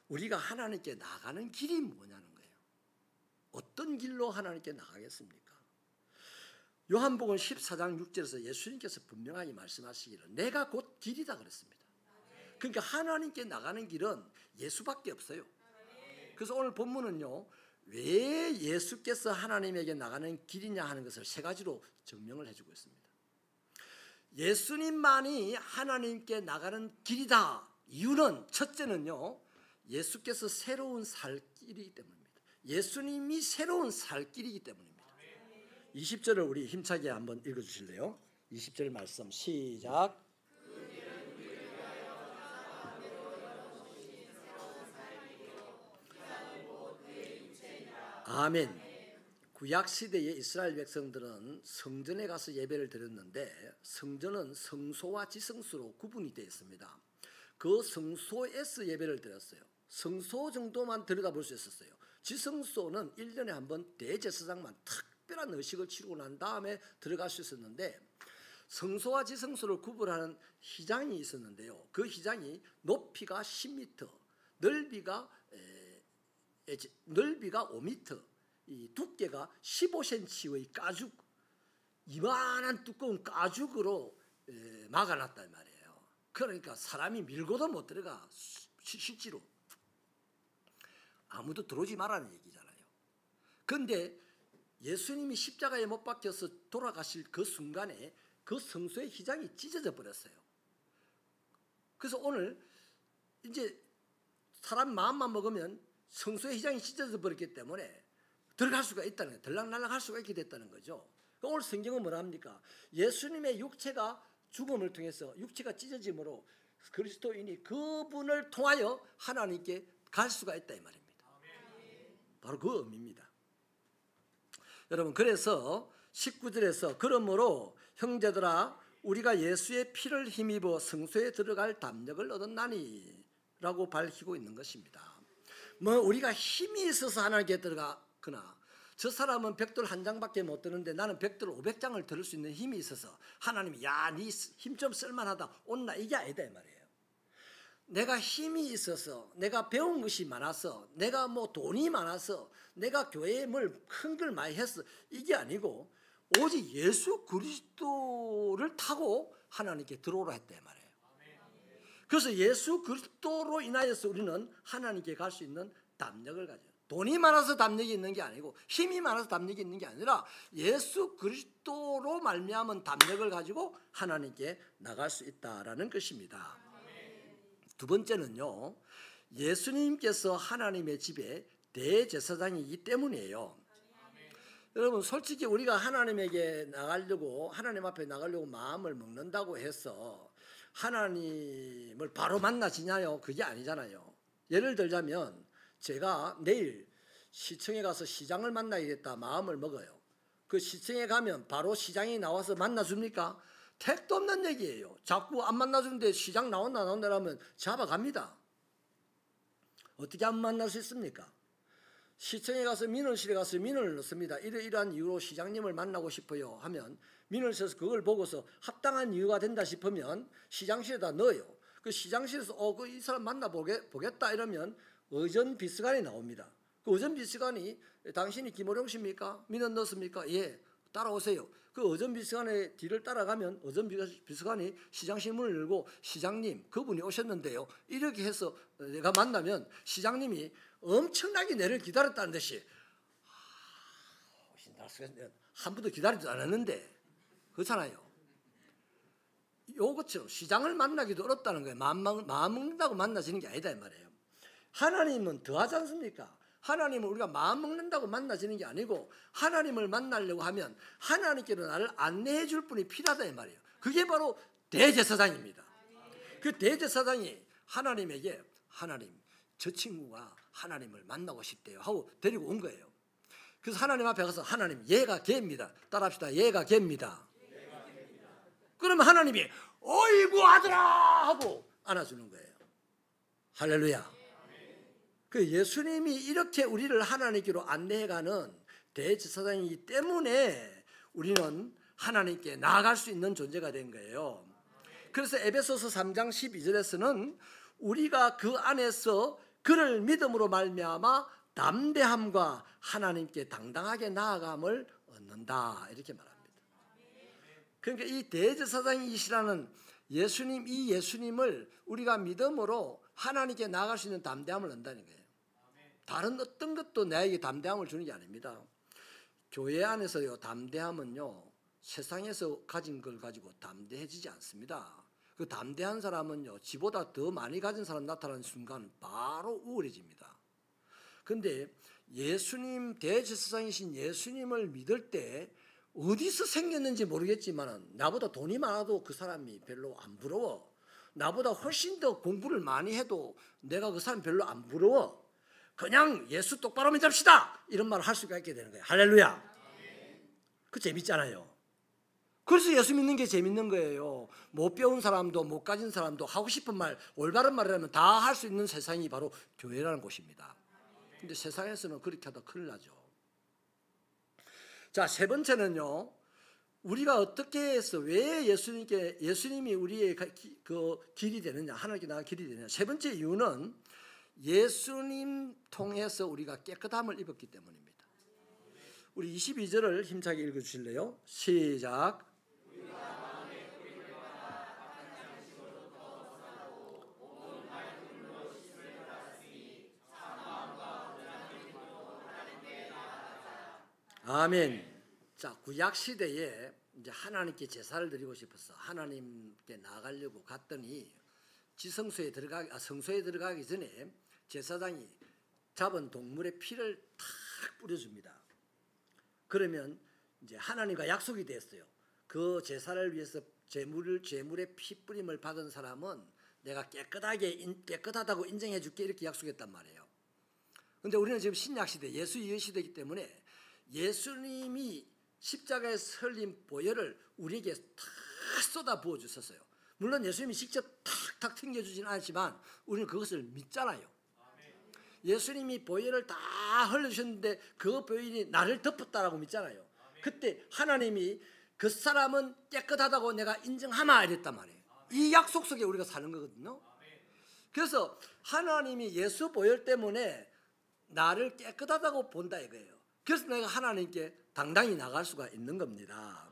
우리가 하나님께 나가는 길이 뭐냐는 거예요. 어떤 길로 하나님께 나가겠습니까? 요한복음 14장 6절에서 예수님께서 분명하게 말씀하시기를 내가 곧 길이다 그랬습니다. 그러니까 하나님께 나가는 길은 예수밖에 없어요. 그래서 오늘 본문은요, 왜 예수께서 하나님에게 나가는 길이냐 하는 것을 세 가지로 증명을 해주고 있습니다. 예수님만이 하나님께 나가는 길이다. 이유는 첫째는요, 예수께서 새로운 살 길이기 때문입니다. 예수님이 새로운 살 길이기 때문입니다. 20절을 우리 힘차게 한번 읽어주실래요? 20절 말씀 시작. 아멘. 구약 시대의 이스라엘 백성들은 성전에 가서 예배를 드렸는데 성전은 성소와 지성소로 구분이 되어 있습니다. 그 성소에서 예배를 드렸어요. 성소 정도만 들여다볼 수 있었어요. 지성소는 1년에 한 번 대제사장만 특별한 의식을 치르고 난 다음에 들어갈 수 있었는데 성소와 지성소를 구분하는 휘장이 있었는데요. 그 휘장이 높이가 10m, 넓이가 5m, 이 두께가 15cm의 가죽, 이만한 두꺼운 가죽으로 막아놨단 말이에요. 그러니까 사람이 밀고도 못 들어가. 실제로 아무도 들어오지 말라는 얘기잖아요. 그런데 예수님이 십자가에 못 박혀서 돌아가실 그 순간에 그 성소의 휘장이 찢어져 버렸어요. 그래서 오늘 이제 사람 마음만 먹으면 성소의 휘장이 찢어져 버렸기 때문에 들어갈 수가 있다는 거예요. 들락날락할 수가 있게 됐다는 거죠. 오늘 성경은 뭐라 합니까? 예수님의 육체가 죽음을 통해서 육체가 찢어짐으로 그리스도인이 그분을 통하여 하나님께 갈 수가 있다 이 말입니다. 바로 그 의미입니다. 여러분, 그래서 19절에서 그러므로 형제들아 우리가 예수의 피를 힘입어 성소에 들어갈 담력을 얻었나니 라고 밝히고 있는 것입니다. 뭐 우리가 힘이 있어서 하나님께 들어가거나 저 사람은 벽돌 한 장밖에 못 드는데 나는 벽돌 500장을 들을 수 있는 힘이 있어서 하나님이 야, 네 힘 좀 쓸만하다 온나 이게 아니다 이 말이에요. 내가 힘이 있어서 내가 배운 것이 많아서 내가 뭐 돈이 많아서 내가 교회에 뭘 큰 걸 많이 했어 이게 아니고 오직 예수 그리스도를 타고 하나님께 들어오라 했다 이 말이에요. 그래서 예수 그리스도로 인하여서 우리는 하나님께 갈 수 있는 담력을 가져요. 돈이 많아서 담력이 있는 게 아니고 힘이 많아서 담력이 있는 게 아니라 예수 그리스도로 말미암은 담력을 가지고 하나님께 나갈 수 있다라는 것입니다. 두 번째는요, 예수님께서 하나님의 집에 대제사장이기 때문이에요. 여러분, 솔직히 우리가 하나님에게 나가려고 하나님 앞에 나가려고 마음을 먹는다고 해서 하나님을 바로 만나지냐요? 그게 아니잖아요. 예를 들자면 제가 내일 시청에 가서 시장을 만나야겠다 마음을 먹어요. 그 시청에 가면 바로 시장이 나와서 만나줍니까? 택도 없는 얘기예요. 자꾸 안 만나주는데 시장 나온다 하면 잡아갑니다. 어떻게 안 만날 수 있습니까? 시청에 가서 민원실에 가서 민원을 넣습니다. 이러이러한 이유로 시장님을 만나고 싶어요 하면 민원실에서 그걸 보고서 합당한 이유가 된다 싶으면 시장실에다 넣어요. 그 시장실에서 이 사람 만나보겠다 이러면 의전비서관이 나옵니다. 그 의전비서관이 당신이 김호룡 씨입니까? 민원 넣었습니까? 예, 따라오세요. 그 의전비서관의 뒤를 따라가면 의전비서관이 시장실 문을 열고 시장님 그분이 오셨는데요. 이렇게 해서 내가 만나면 시장님이 엄청나게 내를 기다렸다는 듯이 한 번도 기다리지 않았는데 그렇잖아요. 요것처럼 시장을 만나기도 어렵다는 거예요. 마음 먹는다고 만나지는 게 아니다 이 말이에요. 하나님은 더하지 않습니까? 하나님은 우리가 마음 먹는다고 만나지는 게 아니고 하나님을 만나려고 하면 하나님께로 나를 안내해 줄 분이 필요하다 이 말이에요. 그게 바로 대제사장입니다. 그 대제사장이 하나님에게 하나님 저 친구가 하나님을 만나고 싶대요 하고 데리고 온 거예요. 그래서 하나님 앞에 가서 하나님 얘가 걔입니다. 따라합시다. 얘가 걔입니다. 그러면 하나님이 어이구 아들아 하고 안아주는 거예요. 할렐루야. 그 예수님이 이렇게 우리를 하나님께로 안내해가는 대제사장이기 때문에 우리는 하나님께 나아갈 수 있는 존재가 된 거예요. 그래서 에베소서 3장 12절에서는 우리가 그 안에서 그를 믿음으로 말미암아 담대함과 하나님께 당당하게 나아감을 얻는다 이렇게 말합니다. 그러니까 이 대제사장이시라는 예수님, 이 예수님을 우리가 믿음으로 하나님께 나아갈 수 있는 담대함을 얻는다는 거예요. 다른 어떤 것도 나에게 담대함을 주는 게 아닙니다. 교회 안에서요 담대함은요 세상에서 가진 걸 가지고 담대해지지 않습니다. 그 담대한 사람은요, 지보다 더 많이 가진 사람 나타나는 순간 바로 우울해집니다. 그런데 예수님, 대제사장이신 예수님을 믿을 때 어디서 생겼는지 모르겠지만 나보다 돈이 많아도 그 사람이 별로 안 부러워. 나보다 훨씬 더 공부를 많이 해도 내가 그 사람 별로 안 부러워. 그냥 예수 똑바로 믿읍시다, 이런 말을 할 수가 있게 되는 거예요. 할렐루야. 그 재밌잖아요. 그래서 예수 믿는 게 재밌는 거예요. 못 배운 사람도 못 가진 사람도 하고 싶은 말, 올바른 말을 하면 다 할 수 있는 세상이 바로 교회라는 곳입니다. 근데 세상에서는 그렇게 하다 큰일 나죠. 자, 세 번째는요, 우리가 어떻게 해서 왜 예수님이 우리의 그 길이 되느냐, 하나님께 나아갈 길이 되느냐. 세 번째 이유는 예수님 통해서 우리가 깨끗함을 입었기 때문입니다. 우리 22절을 힘차게 읽어주실래요? 시작. 아멘. 자, 구약 시대에 이제 하나님께 제사를 드리고 싶어서 하나님께 나가려고 갔더니 성소에 들어가기 전에 제사장이 잡은 동물의 피를 탁 뿌려줍니다. 그러면 이제 하나님과 약속이 됐어요. 그 제사를 위해서 제물의 피 뿌림을 받은 사람은 내가 깨끗하다고 인정해 줄게, 이렇게 약속했단 말이에요. 그런데 우리는 지금 신약 시대, 예수 이후 시대이기 때문에 예수님이 십자가에 설린 보혈을 우리에게 탁 쏟아 부어 주셨어요. 물론 예수님이 직접 탁탁 튕겨주지는 않지만 우리는 그것을 믿잖아요. 예수님이 보혈을 다 흘려주셨는데 그 보혈이 나를 덮었다라고 믿잖아요. 그때 하나님이 그 사람은 깨끗하다고 내가 인정하마, 이랬단 말이에요. 이 약속 속에 우리가 사는 거거든요. 그래서 하나님이 예수 보혈 때문에 나를 깨끗하다고 본다 이거예요. 그래서 내가 하나님께 당당히 나갈 수가 있는 겁니다.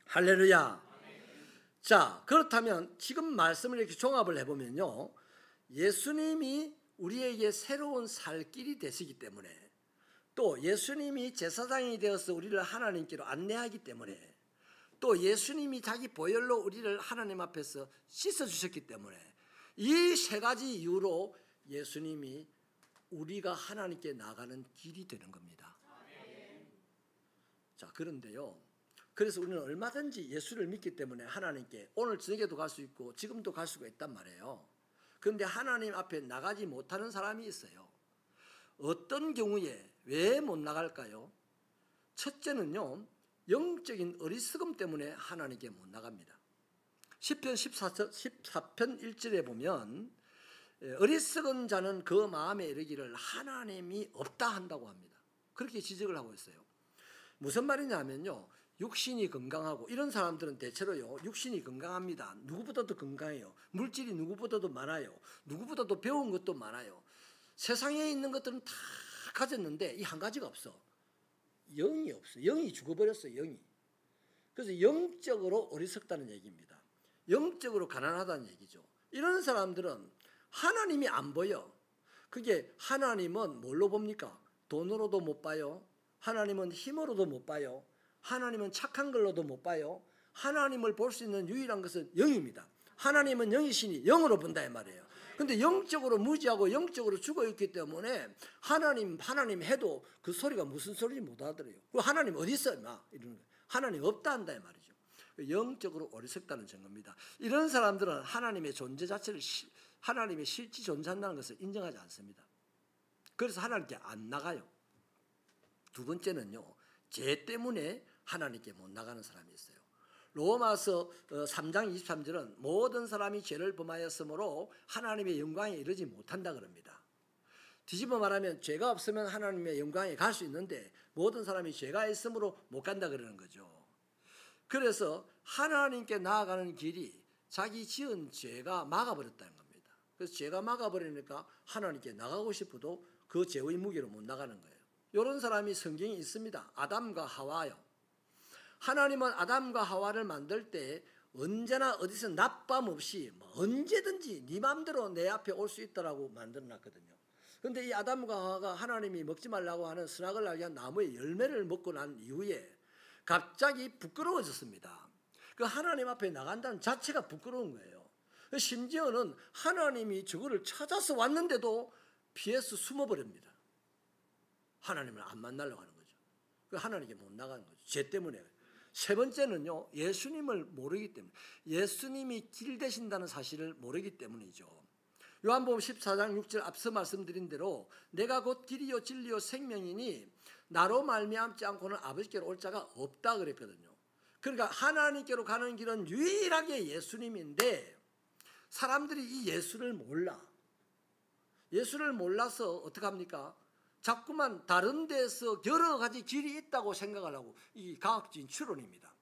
할렐루야. 자, 그렇다면 지금 말씀을 이렇게 종합을 해보면요, 예수님이 우리에게 새로운 살 길이 되시기 때문에, 또 예수님이 제사장이 되어서 우리를 하나님께로 안내하기 때문에, 또 예수님이 자기 보혈로 우리를 하나님 앞에서 씻어주셨기 때문에, 이 세 가지 이유로 예수님이 우리가 하나님께 나가는 길이 되는 겁니다. 자, 그런데요, 그래서 우리는 얼마든지 예수를 믿기 때문에 하나님께 오늘 저녁에도 갈 수 있고 지금도 갈 수가 있단 말이에요. 그런데 하나님 앞에 나가지 못하는 사람이 있어요. 어떤 경우에 왜 못 나갈까요? 첫째는요, 영적인 어리석음 때문에 하나님께 못 나갑니다. 시편 14편 1절에 보면 어리석은 자는 그 마음에 이르기를 하나님이 없다 한다고 합니다. 그렇게 지적을 하고 있어요. 무슨 말이냐면요, 육신이 건강하고, 이런 사람들은 대체로요 육신이 건강합니다. 누구보다도 건강해요. 물질이 누구보다도 많아요. 누구보다도 배운 것도 많아요. 세상에 있는 것들은 다 가졌는데 이 한 가지가 없어. 영이 없어. 영이 죽어버렸어요. 영이. 그래서 영적으로 어리석다는 얘기입니다. 영적으로 가난하다는 얘기죠. 이런 사람들은 하나님이 안 보여. 그게 하나님은 뭘로 봅니까? 돈으로도 못 봐요. 하나님은 힘으로도 못 봐요. 하나님은 착한 걸로도 못 봐요. 하나님을 볼 수 있는 유일한 것은 영입니다. 하나님은 영이시니 영으로 본다 이 말이에요. 근데 영적으로 무지하고 영적으로 죽어있기 때문에 하나님 해도 그 소리가 무슨 소리인지 못 알아들어요. 그리고 하나님 어디 있어? 이러는 거예요. 하나님 없다 한다 이 말이죠. 영적으로 어리석다는 증거입니다. 이런 사람들은 하나님의 존재 자체를, 하나님의 실제 존재한다는 것을 인정하지 않습니다. 그래서 하나님께 안 나가요. 두 번째는요, 죄 때문에 하나님께 못 나가는 사람이 있어요. 로마서 3장 23절은 모든 사람이 죄를 범하였으므로 하나님의 영광에 이르지 못한다 그럽니다. 뒤집어 말하면 죄가 없으면 하나님의 영광에 갈 수 있는데 모든 사람이 죄가 있으므로 못 간다 그러는 거죠. 그래서 하나님께 나아가는 길이 자기 지은 죄가 막아버렸다는 겁니다. 그래서 죄가 막아버리니까 하나님께 나가고 싶어도 그 죄의 무게로 못 나가는 거예요. 이런 사람이 성경에 있습니다. 아담과 하와요. 하나님은 아담과 하와를 만들 때 언제나 어디서 낮밤 없이 언제든지 네 마음대로 내 앞에 올 수 있다라고 만들어놨거든요. 그런데 이 아담과 하와가 하나님이 먹지 말라고 하는 선악을 알게 한 나무의 열매를 먹고 난 이후에 갑자기 부끄러워졌습니다. 그 하나님 앞에 나간다는 자체가 부끄러운 거예요. 심지어는 하나님이 저거를 찾아서 왔는데도 피해서 숨어버립니다. 하나님을 안 만나려고 하는 거죠. 그 하나님께 못 나가는 거죠. 죄 때문에. 세 번째는요, 예수님을 모르기 때문에, 예수님이 길 되신다는 사실을 모르기 때문이죠. 요한복음 14장 6절 앞서 말씀드린 대로 내가 곧 길이요 진리요 생명이니 나로 말미암지 않고는 아버지께로 올 자가 없다 그랬거든요. 그러니까 하나님께로 가는 길은 유일하게 예수님인데 사람들이 이 예수를 몰라. 예수를 몰라서 어떡합니까? 자꾸만 다른 데서 여러 가지 길이 있다고 생각을 하고, 이 과학적인 추론입니다.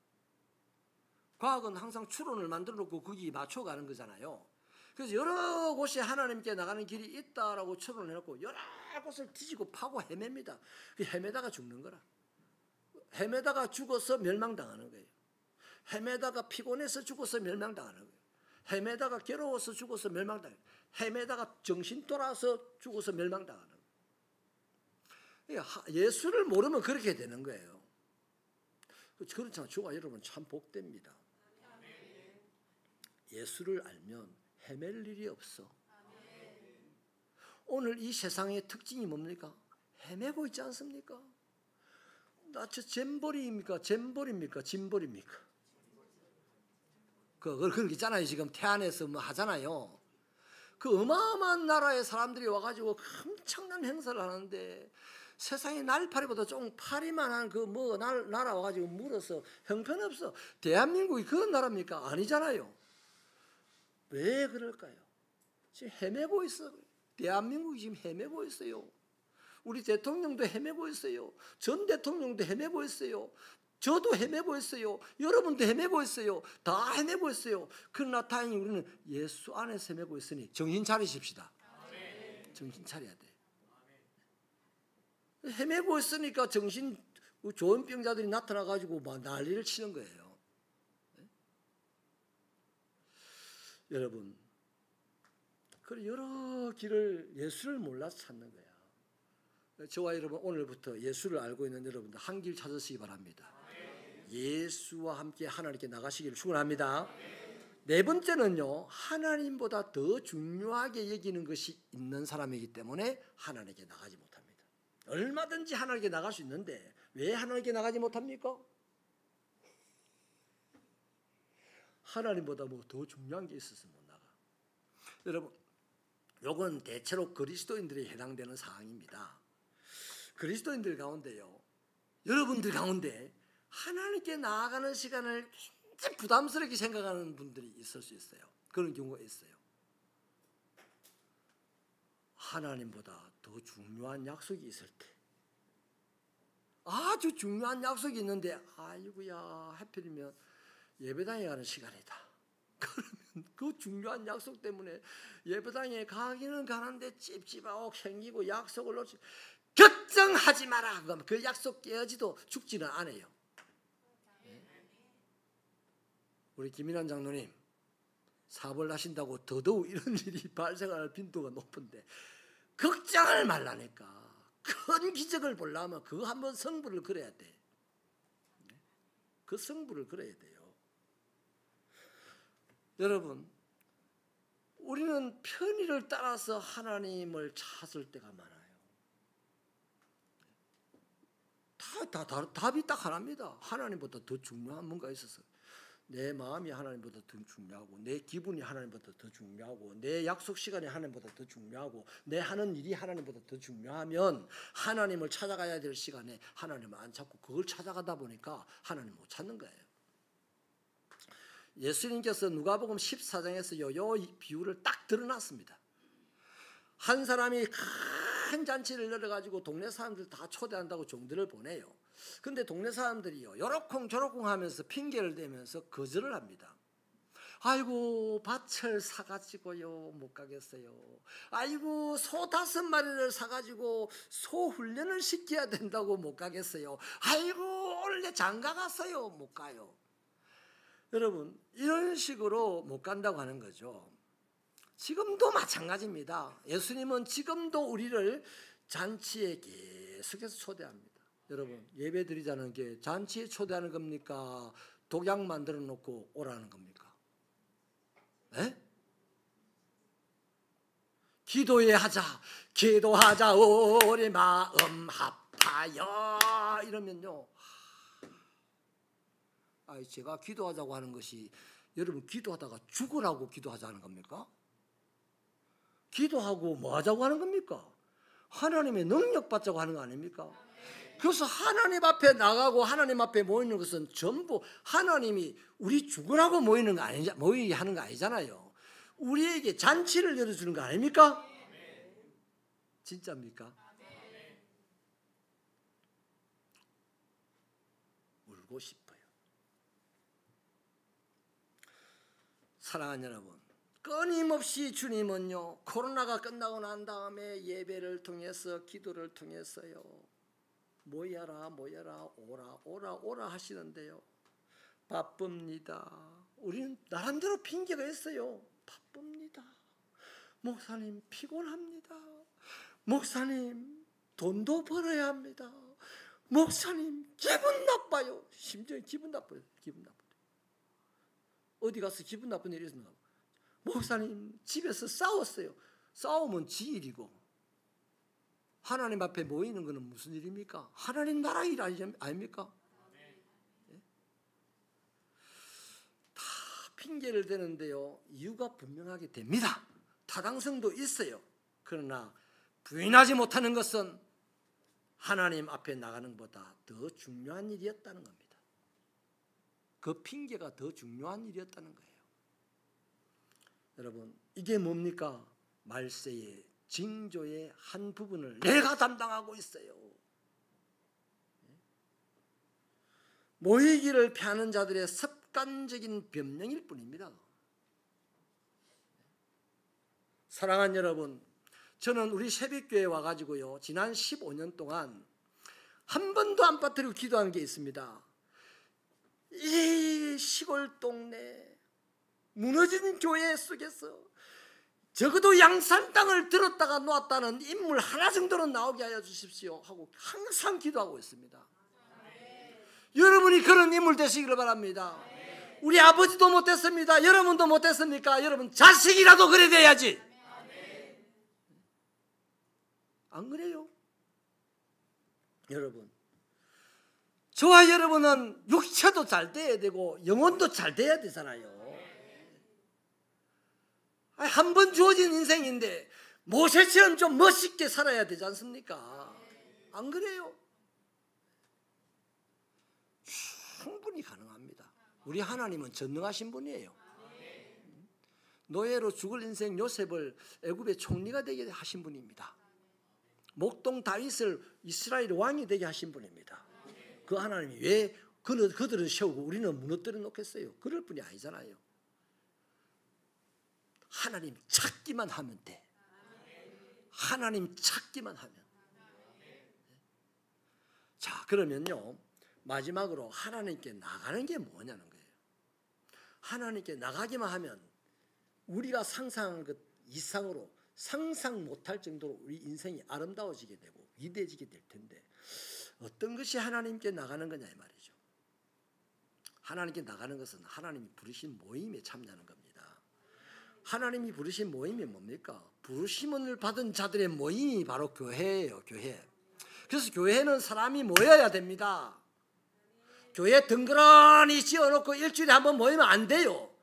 과학은 항상 추론을 만들어 놓고 거기에 맞춰가는 거잖아요. 그래서 여러 곳에 하나님께 나가는 길이 있다라고 추론을 해놓고 여러 곳을 뒤지고 파고 헤맵니다. 헤매다가 죽는 거라. 헤매다가 죽어서 멸망당하는 거예요. 헤매다가 피곤해서 죽어서 멸망당하는 거예요. 헤매다가 괴로워서 죽어서 멸망당하는 거예요. 헤매다가 정신 돌아서 죽어서 멸망당하는 거예요. 예수를 모르면 그렇게 되는 거예요. 그렇잖아요. 저와 여러분 참 복됩니다. 예수를 알면 헤맬 일이 없어. 오늘 이 세상의 특징이 뭡니까? 헤매고 있지 않습니까? 나 저 잼버리입니까? 잼버리입니까? 짐버리입니까? 그런 게 있잖아요. 지금 태안에서 뭐 하잖아요. 그 어마어마한 나라의 사람들이 와가지고 엄청난 행사를 하는데 세상에 날파리보다 조금 파리만한 그 뭐 나라 와가지고 물어서 형편없어. 대한민국이 그런 나라입니까? 아니잖아요. 왜 그럴까요? 지금 헤매고 있어. 대한민국이 지금 헤매고 있어요. 우리 대통령도 헤매고 있어요. 전 대통령도 헤매고 있어요. 저도 헤매고 있어요. 여러분도 헤매고 있어요. 다 헤매고 있어요. 그러나 다행히 우리는 예수 안에서 헤매고 있으니 정신 차리십시다. 정신 차려야 돼. 헤매고 있으니까 정신 좋은 병자들이 나타나가지고 막 난리를 치는 거예요. 네? 여러분, 그 여러 길을 예수를 몰라서 찾는 거야. 저와 여러분 오늘부터 예수를 알고 있는 여러분들 한 길 찾으시기 바랍니다. 예수와 함께 하나님께 나가시기를 축원합니다. 네 번째는요, 하나님보다 더 중요하게 여기는 것이 있는 사람이기 때문에 하나님께 나가지 못합니다. 얼마든지 하나님께 나갈 수 있는데 왜 하나님께 나가지 못합니까? 하나님보다 뭐 더 중요한 게 있어서 못 나가. 여러분, 요건 대체로 그리스도인들에 해당되는 사항입니다. 그리스도인들 가운데요, 여러분들 가운데 하나님께 나아가는 시간을 굉장히 부담스럽게 생각하는 분들이 있을 수 있어요. 그런 경우가 있어요. 하나님보다 더 중요한 약속이 있을 때, 아주 중요한 약속이 있는데 아이고야 하필이면 예배당에 가는 시간이다. 그러면 그 중요한 약속 때문에 예배당에 가기는 가는데 찝찝하고 생기고 약속을 놓치. 걱정하지 마라. 그러면 그 약속 깨어지도 죽지는 않아요. 우리 김인환 장로님 사업을 하신다고 더더욱 이런 일이 발생할 빈도가 높은데 걱정을 말라니까. 큰 기적을 보려면 그거 한번 성부를 걸어야 돼. 그 성부를 걸어야 돼요. 여러분, 우리는 편의를 따라서 하나님을 찾을 때가 많아요. 답이 딱 하나입니다. 하나님보다 더 중요한 뭔가 있어서. 내 마음이 하나님보다 더 중요하고, 내 기분이 하나님보다 더 중요하고, 내 약속 시간이 하나님보다 더 중요하고, 내 하는 일이 하나님보다 더 중요하면 하나님을 찾아가야 될 시간에 하나님을 안 찾고 그걸 찾아가다 보니까 하나님 못 찾는 거예요. 예수님께서 누가복음 14장에서요 요 비유를 딱 드러났습니다. 한 사람이 큰 잔치를 열어가지고 동네 사람들 다 초대한다고 종들을 보내요. 근데 동네 사람들이요 요렇쿵 저렇쿵 하면서 핑계를 대면서 거절을 합니다. 아이고 밭을 사가지고요 못 가겠어요. 아이고 소 5마리를 사가지고 소 훈련을 시켜야 된다고 못 가겠어요. 아이고 원래 장가 갔어요 못 가요. 여러분, 이런 식으로 못 간다고 하는 거죠. 지금도 마찬가지입니다. 예수님은 지금도 우리를 잔치에 계속해서 초대합니다. 여러분, 예배 드리자는 게 잔치에 초대하는 겁니까? 독약 만들어 놓고 오라는 겁니까? 에? 기도하자 우리 마음 합하여 이러면요, 제가 기도하자고 하는 것이 여러분 기도하다가 죽으라고 기도하자는 겁니까? 기도하고 뭐 하자고 하는 겁니까? 하나님의 능력 받자고 하는 거 아닙니까? 그래서 하나님 앞에 나가고 하나님 앞에 모이는 것은 전부 하나님이 우리 죽으라고 모이는 거 모이게 하는 거 아니잖아요. 우리에게 잔치를 열어주는 거 아닙니까? 진짜입니까? 울고 싶어요. 사랑하는 여러분, 끊임없이 주님은요, 코로나가 끝나고 난 다음에 예배를 통해서 기도를 통해서요, 모여라 오라 하시는데요, 바쁩니다. 우리는 나름대로 핑계가 있어요. 바쁩니다. 목사님 피곤합니다. 목사님 돈도 벌어야 합니다. 목사님 기분 나빠요. 심지어 기분 나빠요. 어디 가서 기분 나쁜 일이 있었나? 목사님 집에서 싸웠어요. 싸우면 지 일이고 하나님 앞에 모이는 것은 무슨 일입니까? 하나님 나라 일 아닙니까? 다 핑계를 대는데요, 이유가 분명하게 됩니다. 타당성도 있어요. 그러나 부인하지 못하는 것은 하나님 앞에 나가는 것보다 더 중요한 일이었다는 겁니다. 그 핑계가 더 중요한 일이었다는 거예요. 여러분, 이게 뭡니까? 말세의 징조의 한 부분을 내가 담당하고 있어요. 모이기를 피하는 자들의 습관적인 변명일 뿐입니다. 사랑하는 여러분, 저는 우리 새벽교회에 와가지고요, 지난 15년 동안 한 번도 안 빠뜨리고 기도한 게 있습니다. 이 시골 동네 무너진 교회 속에서 적어도 양산 땅을 들었다가 놓았다는 인물 하나 정도는 나오게 하여 주십시오 하고 항상 기도하고 있습니다. 여러분이 그런 인물 되시기를 바랍니다. 우리 아버지도 못했습니다. 여러분도 못했습니까? 여러분 자식이라도 그래 돼야지. 안 그래요? 여러분, 저와 여러분은 육체도 잘 돼야 되고 영혼도 잘 돼야 되잖아요. 한 번 주어진 인생인데 모세처럼 좀 멋있게 살아야 되지 않습니까? 안 그래요? 충분히 가능합니다. 우리 하나님은 전능하신 분이에요. 노예로 죽을 인생 요셉을 애굽의 총리가 되게 하신 분입니다. 목동 다윗을 이스라엘 왕이 되게 하신 분입니다. 그 하나님이 왜 그들을 세우고 우리는 무너뜨려 놓겠어요? 그럴 뿐이 아니잖아요. 하나님 찾기만 하면 돼. 하나님 찾기만 하면. 자, 그러면요, 마지막으로 하나님께 나가는 게 뭐냐는 거예요. 하나님께 나가기만 하면 우리가 상상한 것 이상으로 상상 못할 정도로 우리 인생이 아름다워지게 되고 위대해지게 될 텐데, 어떤 것이 하나님께 나가는 거냐 이 말이죠. 하나님께 나가는 것은 하나님이 부르신 모임에 참여하는 겁니다. 하나님이 부르신 모임이 뭡니까? 부르심을 받은 자들의 모임이 바로 교회예요. 교회. 그래서 교회는 사람이 모여야 됩니다. 교회 덩그러니 지어놓고 일주일에 한 번 모이면 안 돼요.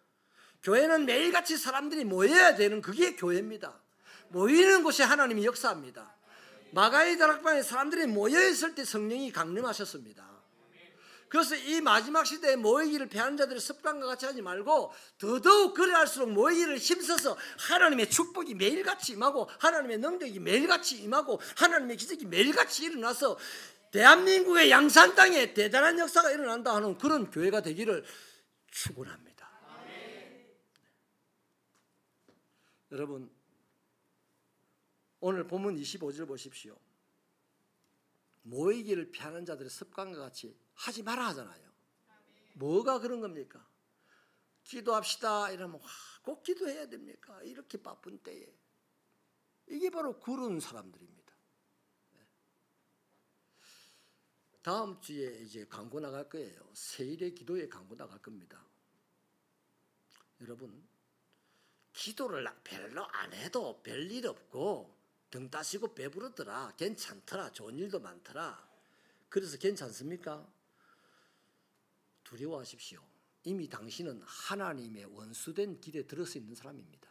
교회는 매일같이 사람들이 모여야 되는 그게 교회입니다. 모이는 곳에 하나님이 역사합니다. 마가의 다락방에 사람들이 모여있을 때 성령이 강림하셨습니다. 그래서 이 마지막 시대에 모이기를 피하는 자들의 습관과 같이 하지 말고 더더욱 그래 할수록 모이기를 힘써서 하나님의 축복이 매일같이 임하고 하나님의 능력이 매일같이 임하고 하나님의 기적이 매일같이 일어나서 대한민국의 양산 땅에 대단한 역사가 일어난다 하는 그런 교회가 되기를 축원합니다. 여러분, 오늘 본문 25절 보십시오. 모이기를 피하는 자들의 습관과 같이 하지 마라 하잖아요. 뭐가 그런 겁니까? 기도합시다 이러면 꼭 기도해야 됩니까? 이렇게 바쁜 때에. 이게 바로 그런 사람들입니다. 다음 주에 이제 광고 나갈 거예요. 세일의 기도에 광고 나갈 겁니다. 여러분, 기도를 별로 안 해도 별일 없고 등 따시고 배부르더라, 괜찮더라, 좋은 일도 많더라. 그래서 괜찮습니까? 두려워하십시오. 이미 당신은 하나님의 원수된 길에 들어서 있는 사람입니다.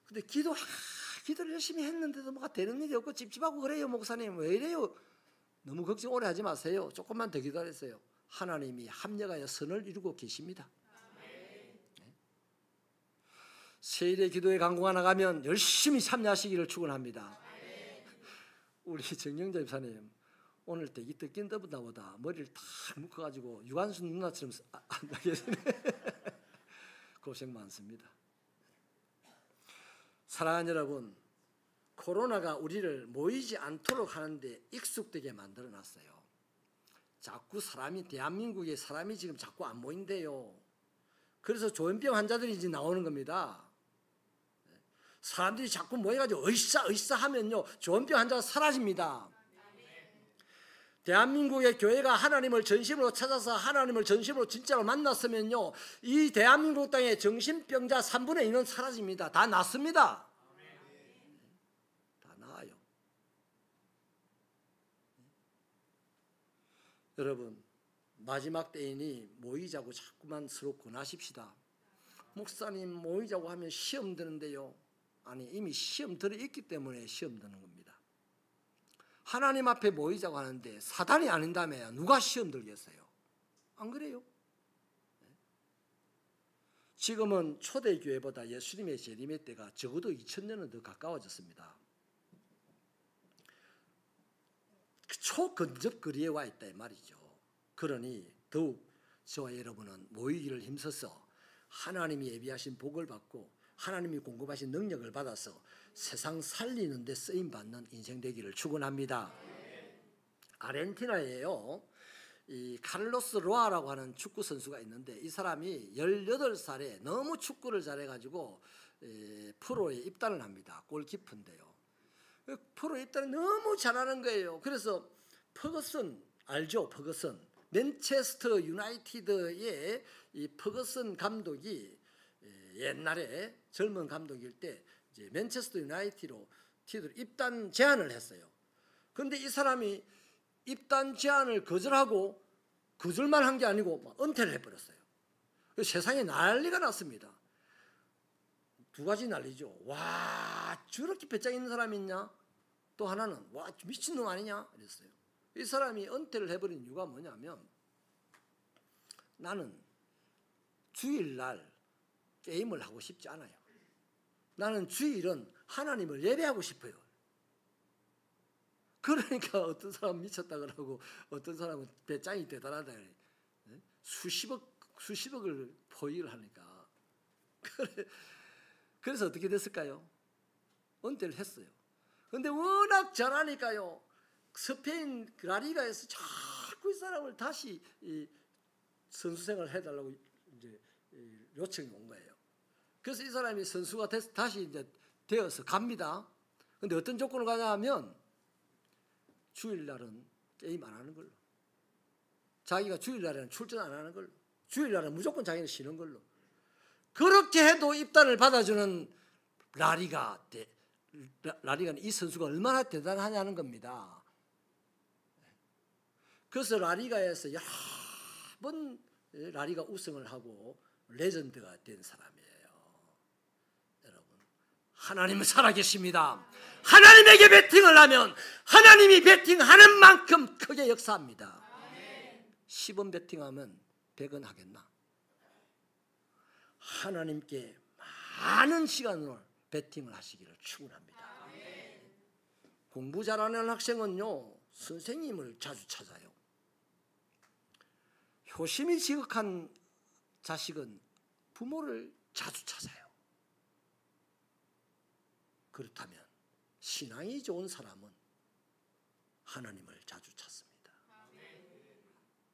근데 기도를 열심히 했는데도 뭐가 되는 일이 없고 찝찝하고 그래요. 목사님 왜 이래요? 너무 걱정 오래 하지 마세요. 조금만 더 기다리세요. 하나님이 합력하여 선을 이루고 계십니다. 세일의 기도에 광고가 나가면 열심히 참여하시기를 축원합니다. 우리 정영자 집사님 오늘 대기 듣긴 나보다 머리를 탁 묶어가지고 유한순 누나처럼 앉아 계시네. 고생 많습니다. 사랑하는 여러분, 코로나가 우리를 모이지 않도록 하는데 익숙되게 만들어놨어요. 자꾸 대한민국에 사람이 지금 자꾸 안 모인대요. 그래서 조현병 환자들이 이제 나오는 겁니다. 사람들이 자꾸 모여가지고 으쌰 하면요, 조현병 환자가 사라집니다. 대한민국의 교회가 하나님을 전심으로 찾아서 하나님을 전심으로 진짜로 만났으면요, 이 대한민국 땅에 정신병자 3분의 1은 사라집니다. 다 낫습니다. 다 나아요. 여러분, 마지막 때이니 모이자고 자꾸만 서로 권하십시다. 목사님 모이자고 하면 시험 드는데요. 아니, 이미 시험 들어있기 때문에 시험 드는 겁니다. 하나님 앞에 모이자고 하는데 사단이 아닌다면 누가 시험 들겠어요? 안 그래요? 지금은 초대교회보다 예수님의 재림의 때가 적어도 2000년은 더 가까워졌습니다. 초근접 거리에 와 있다 이 말이죠. 그러니 더욱 저와 여러분은 모이기를 힘써서 하나님이 예비하신 복을 받고 하나님이 공급하신 능력을 받아서 세상 살리는 데 쓰임받는 인생 되기를 축원합니다. 아르헨티나에요, 이 카를로스 로아라고 하는 축구 선수가 있는데 이 사람이 18살에 너무 축구를 잘해가지고 프로에 입단을 합니다. 골키퍼인데요. 프로에 입단을 너무 잘하는 거예요. 그래서 퍼거슨 알죠? 퍼거슨, 맨체스터 유나이티드의 이 퍼거슨 감독이 옛날에 젊은 감독일 때 이제 맨체스터 유나이티드로 입단 제안을 했어요. 그런데 이 사람이 입단 제안을 거절만 한 게 아니고 막 은퇴를 해버렸어요. 세상에 난리가 났습니다. 두 가지 난리죠. 와, 저렇게 배짱 있는 사람이 있냐? 또 하나는 와, 미친놈 아니냐? 이랬어요. 이 사람이 은퇴를 해버린 이유가 뭐냐면, 나는 주일날 게임을 하고 싶지 않아요. 나는 주일은 하나님을 예배하고 싶어요. 그러니까 어떤 사람은 미쳤다 그러고 어떤 사람은 배짱이 대단하다. 수십억을 포기를 하니까. 그래서 어떻게 됐을까요? 은퇴를 했어요. 그런데 워낙 잘하니까요, 스페인 라리가에서 자꾸 이 사람을 다시 선수생활을 해달라고 이제 요청이 온 거예요. 그래서 이 사람이 선수가 다시 이제 되어서 갑니다. 근데 어떤 조건을 가냐면 주일날은 게임 안 하는 걸로, 자기가 주일날에는 출전 안 하는 걸로, 주일날은 무조건 자기는 쉬는 걸로. 그렇게 해도 입단을 받아주는 라리가는 이 선수가 얼마나 대단하냐는 겁니다. 그래서 라리가에서 여러 번 라리가 우승을 하고 레전드가 된 사람이에요. 여러분, 하나님은 살아계십니다. 하나님에게 베팅을 하면 하나님이 베팅하는 만큼 크게 역사합니다. 10원 베팅하면 100원 하겠나? 하나님께 많은 시간을 베팅을 하시기를 축원합니다. 공부 잘하는 학생은요, 선생님을 자주 찾아요. 효심이 지극한 자식은 부모를 자주 찾아요. 그렇다면 신앙이 좋은 사람은 하나님을 자주 찾습니다.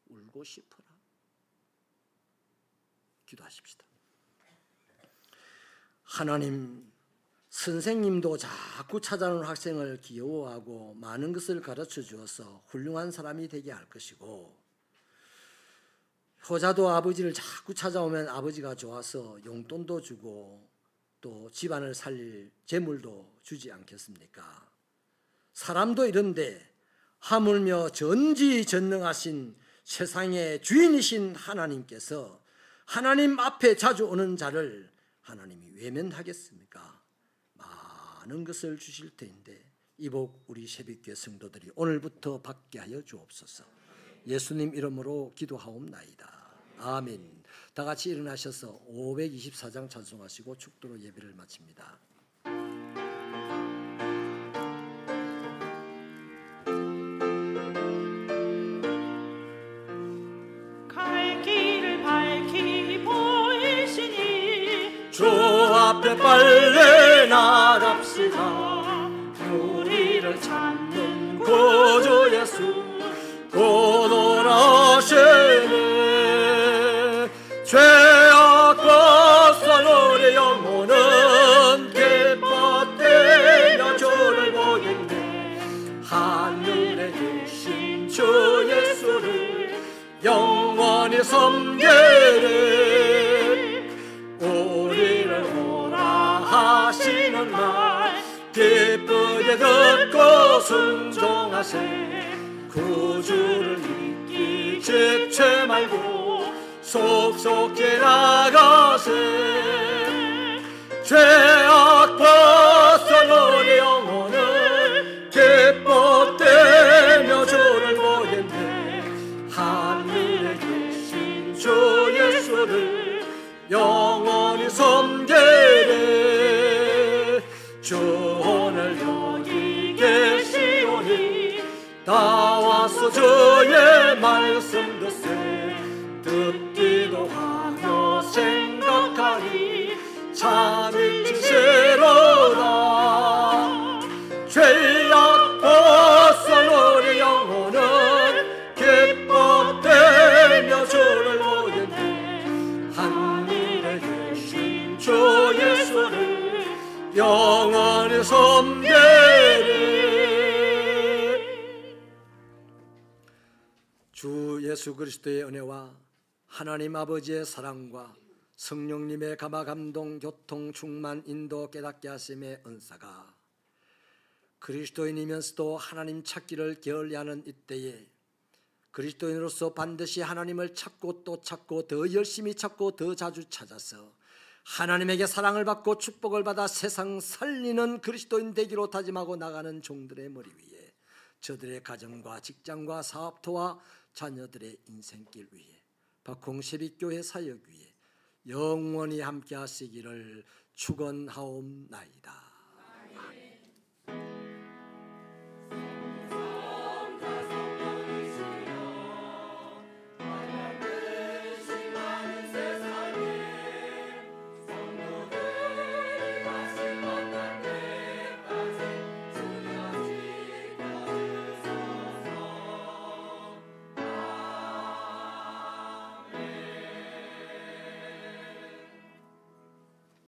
울고 싶어라. 기도하십시다. 하나님, 선생님도 자꾸 찾아오는 학생을 귀여워하고 많은 것을 가르쳐 주어서 훌륭한 사람이 되게 할 것이고, 효자도 아버지를 자꾸 찾아오면 아버지가 좋아서 용돈도 주고 또 집안을 살릴 재물도 주지 않겠습니까? 사람도 이런데 하물며 전지전능하신 세상의 주인이신 하나님께서 하나님 앞에 자주 오는 자를 하나님이 외면하겠습니까? 많은 것을 주실 텐데 이 복 우리 새벽교회 성도들이 오늘부터 받게 하여 주옵소서. 예수님 이름으로 기도하옵나이다. 아멘. 다 같이 일어나셔서 524장 찬송하시고 축도로 예배를 마칩니다. 갈 길을 밝히 보이시니 주 앞에 빨리 나갑시다. 우리를 찾는 구주 예수 곧 오라시니 죄악 벗은 우리 영혼은 기뻐되며 주를 보겠네. 하늘에 계신 주 예수를 영원히 섬기리. 우리를 오라 하시는 말 기쁘게 듣고 순종하세. 구주를 믿기 지체 말고 속속히 나가세. 죄악 벗은 우리 영혼을 기뻐되며 주를 보겠네. 하늘에 계신 주 예수를 영원히 섬기리. 주 오늘 여기 계시오니 나와서 주의 말씀 듣세. 듣기도 하며 생각하니 참일지시로다. 죄악 벗은 우리 영혼은 기뻐되며 주를 보겠네. 하늘에 계신 주 예수를 영원히 섬기리. 주 예수 그리스도의 은혜와 하나님 아버지의 사랑과 성령님의 감화 감동 교통 충만 인도 깨닫게 하심의 은사가 그리스도인이면서도 하나님 찾기를 게을리하는 이때에 그리스도인으로서 반드시 하나님을 찾고 또 찾고 더 열심히 찾고 더 자주 찾아서 하나님에게 사랑을 받고 축복을 받아 세상 살리는 그리스도인 되기로 다짐하고 나가는 종들의 머리 위에 저들의 가정과 직장과 사업터와 자녀들의 인생길 위에 박홍세빛교회 사역 위에 영원히 함께 하시기를 축원하옵나이다.